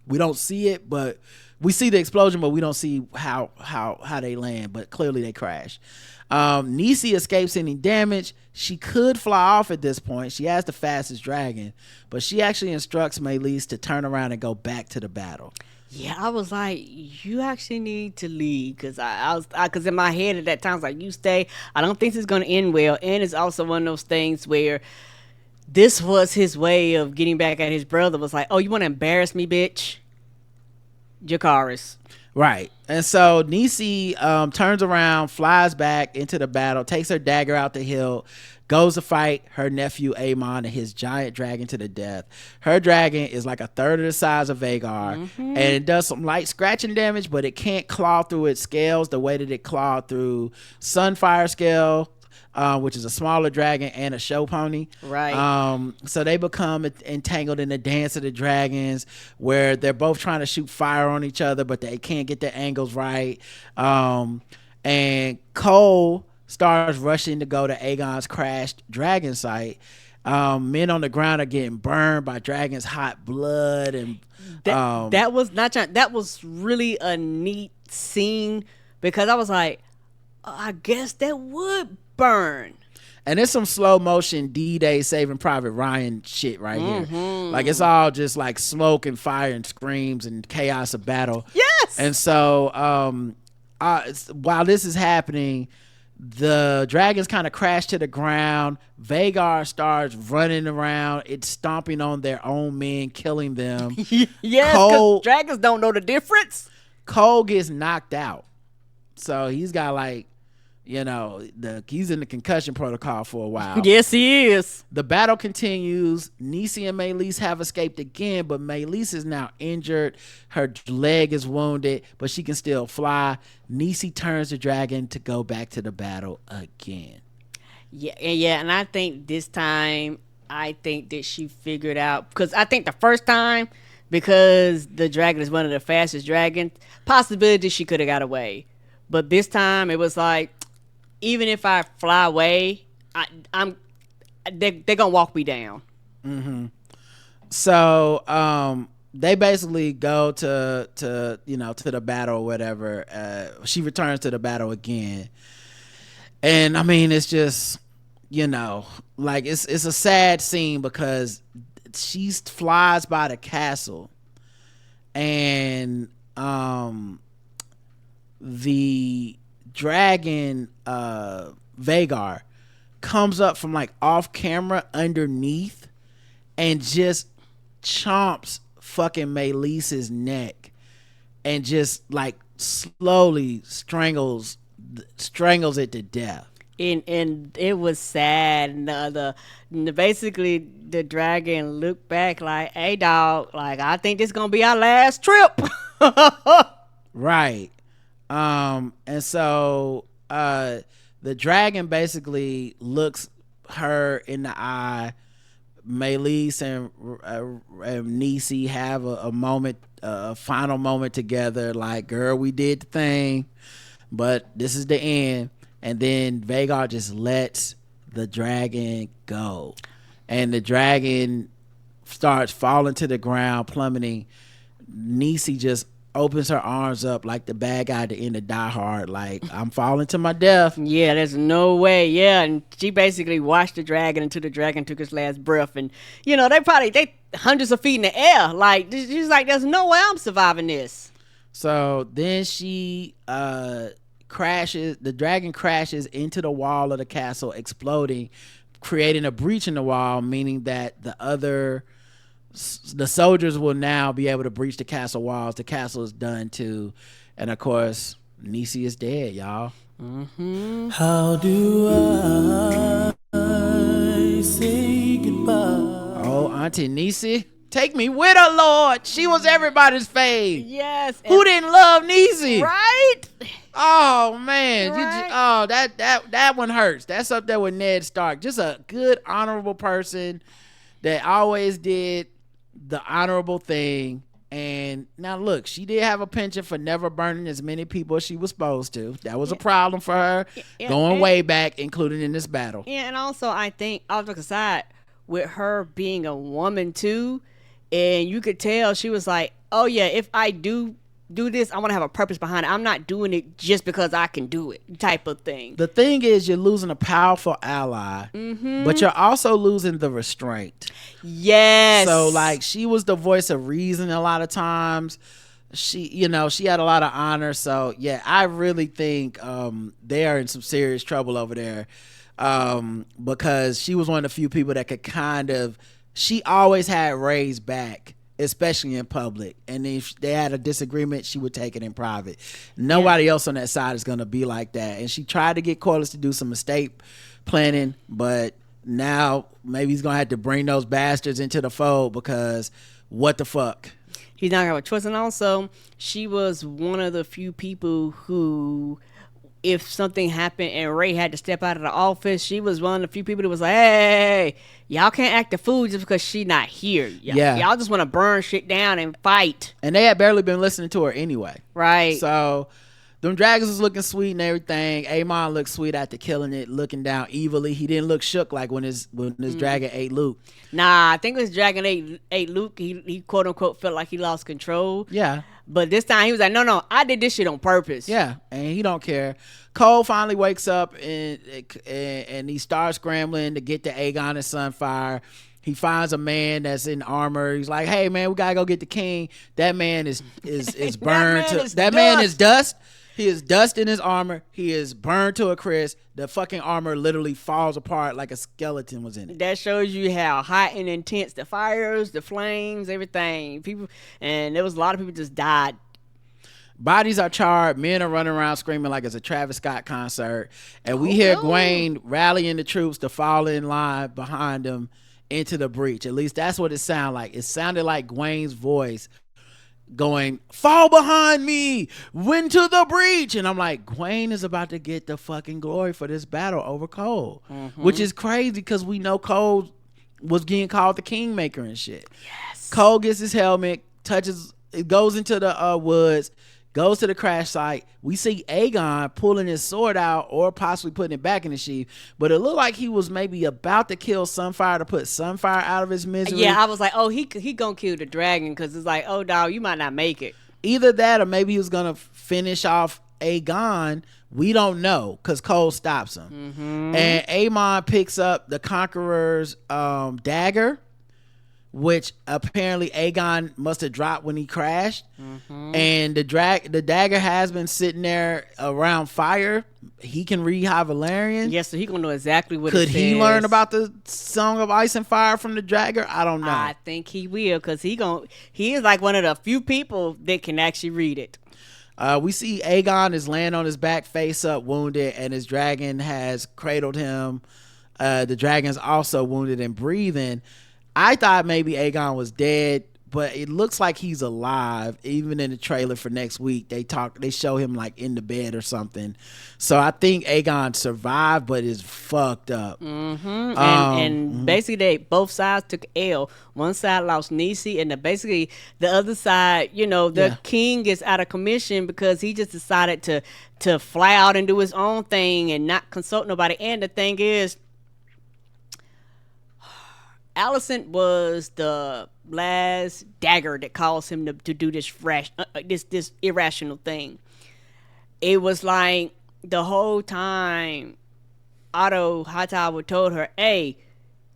We don't see it, but we see the explosion, but we don't see how they land. But clearly they crash. Niecy escapes any damage. She could fly off at this point. She has the fastest dragon, but she actually instructs Maelys to turn around and go back to the battle. Yeah, I was like, you actually need to leave, because because in my head at that time I was like, you stay. I don't think this is going to end well. And it's also one of those things where this was his way of getting back at his brother. Was like, oh, you want to embarrass me, bitch? Dracarys. Right. And so Niecy turns around, flies back into the battle, takes her dagger out the hilt, goes to fight her nephew Aemon and his giant dragon to the death. Her dragon is like a third of the size of Vhagar, and it does some light scratching damage, but it can't claw through its scales the way that it clawed through Sunfire scale, which is a smaller dragon and a show pony. Right. So they become entangled in the Dance of the Dragons, where they're both trying to shoot fire on each other, but they can't get their angles right. And Cole starts rushing to go to Aegon's crashed dragon site. Men on the ground are getting burned by dragons' hot blood, and that was really a neat scene, because I was like, oh, I guess that would burn. And it's some slow motion D-Day Saving Private Ryan shit right here. Like, it's all just like smoke and fire and screams and chaos of battle. Yes. And so while this is happening, the dragons kind of crash to the ground. Vhagar starts running around. It's stomping on their own men, killing them. Yes, because dragons don't know the difference. Cole gets knocked out. So he's got, like, you know, he's in the concussion protocol for a while. Yes, he is. The battle continues. Niecy and Maelys have escaped again, but Maelys is now injured. Her leg is wounded, but she can still fly. Niecy turns the dragon to go back to the battle again. Yeah, and I think this time, that she figured out, because I think the first time, because the dragon is one of the fastest dragons, possibility she could have got away. But this time, it was like, even if I fly away, they're gonna walk me down. So they basically go to the battle or whatever. She returns to the battle again, and I mean, it's just, you know, like, it's a sad scene, because she flies by the castle, and the dragon Vagar comes up from like off camera underneath and just chomps fucking Meleese's neck and just like slowly strangles it to death. And it was sad. And basically the dragon looked back like, hey dog, like I think this gonna be our last trip. Right. And so the dragon basically looks her in the eye. Meleese and Nisi have a moment, a final moment together, like, girl, we did the thing, but this is the end. And then Vagar just lets the dragon go, and the dragon starts falling to the ground, plummeting. Nisi just opens her arms up like the bad guy at the end of Die Hard, like, I'm falling to my death. Yeah, there's no way. Yeah, and she basically watched the dragon until the dragon took his last breath. And you know, they hundreds of feet in the air. Like, she's like, there's no way I'm surviving this. So then she crashes. The dragon crashes into the wall of the castle, exploding, creating a breach in the wall, meaning that the soldiers will now be able to breach the castle walls. The castle is done too, and of course Nisi is dead, y'all. Mm-hmm. How do I say goodbye? Oh, Auntie Nisi, take me with her, Lord. She was everybody's fave. Yes. Who didn't love Nisi? Right? Oh man, Right. that one hurts. That's up there with Ned Stark. Just a good, honorable person that always did the honorable thing. And now look, she did have a penchant for never burning as many people as she was supposed to. That was a problem for her, going way back, including in this battle. Yeah, and also I think, off the side, with her being a woman too, and you could tell she was like, oh yeah, if I do this, I want to have a purpose behind it. I'm not doing it just because I can do it, type of thing. The thing is, you're losing a powerful ally, but you're also losing the restraint. Yes. So like, she was the voice of reason a lot of times. She had a lot of honor. So yeah, I really think they are in some serious trouble over there, because she was one of the few people that could she always had Ray's back, especially in public, and if they had a disagreement, she would take it in private. Nobody else on that side is going to be like that. And she tried to get Corlys to do some estate planning, but now maybe he's going to have to bring those bastards into the fold, because what the fuck? He's not going to have a choice. And also, she was one of the few people who, if something happened and Ray had to step out of the office, she was one of the few people that was like, hey, y'all can't act a fool just because she not here. Y'all just want to burn shit down and fight. And they had barely been listening to her anyway. Right. So them dragons was looking sweet and everything. Aemon looked sweet after killing it, looking down evilly. He didn't look shook like when his dragon ate Luke. Nah, I think when his dragon ate Luke, he quote unquote felt like he lost control. Yeah. But this time he was like, no, I did this shit on purpose. Yeah, and he don't care. Cole finally wakes up and he starts scrambling to get to Aegon and Sunfire. He finds a man that's in armor. He's like, hey man, we gotta go get the king. That man is burned. That man is dust. He is dust in his armor. He is burned to a crisp. The fucking armor literally falls apart like a skeleton was in it. That shows you how hot and intense the fires, the flames, everything. And there was a lot of people just died. Bodies are charred. Men are running around screaming like it's a Travis Scott concert. And we hear Gwaine rallying the troops to fall in line behind him into the breach. At least that's what it sounded like. It sounded like Gwaine's voice going, fall behind me, win to the breach. And I'm like, Gwaine is about to get the fucking glory for this battle over Cole, which is crazy because we know Cole was getting called the Kingmaker and shit. Yes. Cole gets his helmet, goes into the woods, goes to the crash site. We see Aegon pulling his sword out or possibly putting it back in the sheath, but it looked like he was maybe about to kill Sunfire to put Sunfire out of his misery. Yeah, I was like, oh, he gonna kill the dragon, because it's like, oh, dog, you might not make it. Either that or maybe he was gonna finish off Aegon. We don't know, because Cole stops him. And Aemon picks up the Conqueror's dagger, which apparently Aegon must have dropped when he crashed. And the dagger has been sitting there around fire. He can read High Valyrian. Yes, so he gonna know exactly what Could it he says. learn about the Song of Ice and Fire from the dagger? I don't know. I think he will, because he is like one of the few people that can actually read it. We see Aegon is laying on his back, face up, wounded, and his dragon has cradled him. The dragon's also wounded and breathing. I thought maybe Aegon was dead, but it looks like he's alive. Even in the trailer for next week, they show him like in the bed or something. So I think Aegon survived, but is fucked up. And basically, both sides took L. One side lost Niecy, and basically the other side, the king is out of commission because he just decided to fly out and do his own thing and not consult nobody. And the thing is, Alicent was the last dagger that caused him to do this this irrational thing. It was like the whole time Otto Hightower told her, hey,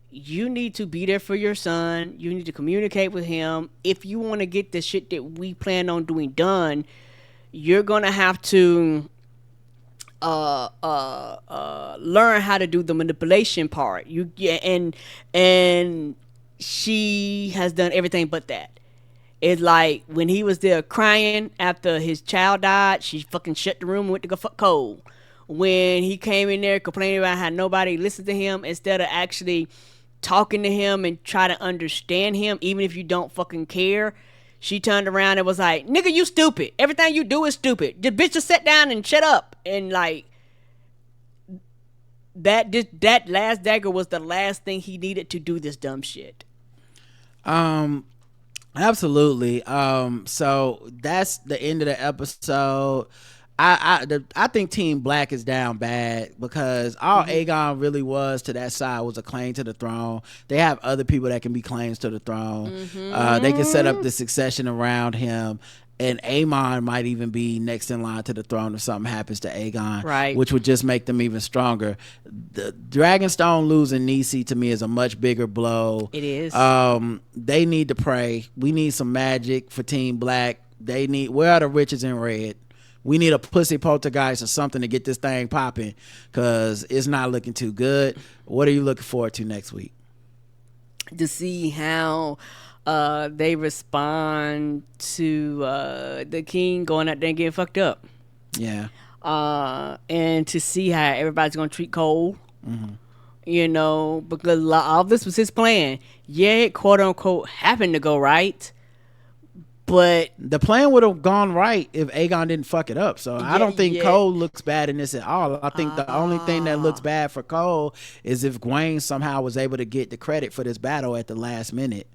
you need to be there for your son. You need to communicate with him. If you want to get the shit that we plan on doing done, you're going to have to learn how to do the manipulation part. And she has done everything but that. It's like when he was there crying after his child died, she fucking shut the room and went to go fuck Cole. When he came in there complaining about how nobody listened to him, instead of actually talking to him and try to understand him, even if you don't fucking care, she turned around and was like, nigga, you stupid. Everything you do is stupid. The bitch just sit down and shut up. And like, that last dagger was the last thing he needed to do this dumb shit. Absolutely. So that's the end of the episode. I think Team Black is down bad because all Aegon really was to that side was a claim to the throne. They have other people that can be claims to the throne. They can set up the succession around him, and Aemon might even be next in line to the throne if something happens to Aegon, right? Which would just make them even stronger. The Dragonstone losing Niecy to me is a much bigger blow. It is. They need to pray. We need some magic for Team Black. Where are the riches in red? We need a pussy poltergeist or something to get this thing popping because it's not looking too good. What are you looking forward to next week? To see how they respond to the king going out there and getting fucked up. Yeah. And to see how everybody's going to treat Cole. Because all of this was his plan. Yeah, it quote unquote happened to go right. But the plan would have gone right if Aegon didn't fuck it up. So I don't think Cole looks bad in this at all. I think the only thing that looks bad for Cole is if Gwaine somehow was able to get the credit for this battle at the last minute.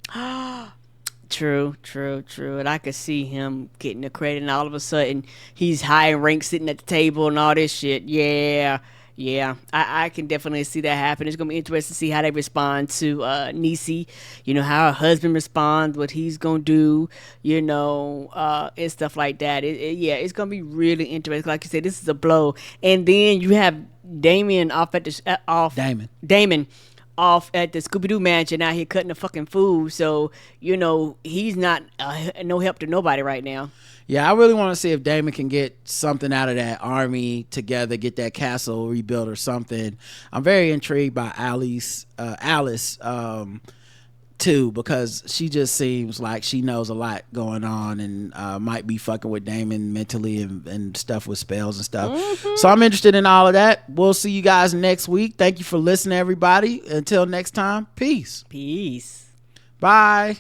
True. And I could see him getting the credit, and all of a sudden he's high in rank sitting at the table and all this shit. Yeah, I can definitely see that happen. It's going to be interesting to see how they respond to Niecy, how her husband responds, what he's going to do, and stuff like that. It's going to be really interesting. Like you said, this is a blow. And then you have Daemon off at the Daemon off at the Scooby-Doo mansion out here cutting the fucking food. So, he's not no help to nobody right now. Yeah, I really want to see if Daemon can get something out of that army together, get that castle rebuilt or something. I'm very intrigued by Alice too, because she just seems like she knows a lot going on and might be fucking with Daemon mentally and stuff with spells and stuff. So I'm interested in all of that. We'll see you guys next week. Thank you for listening, everybody. Until next time, peace. Peace. Bye.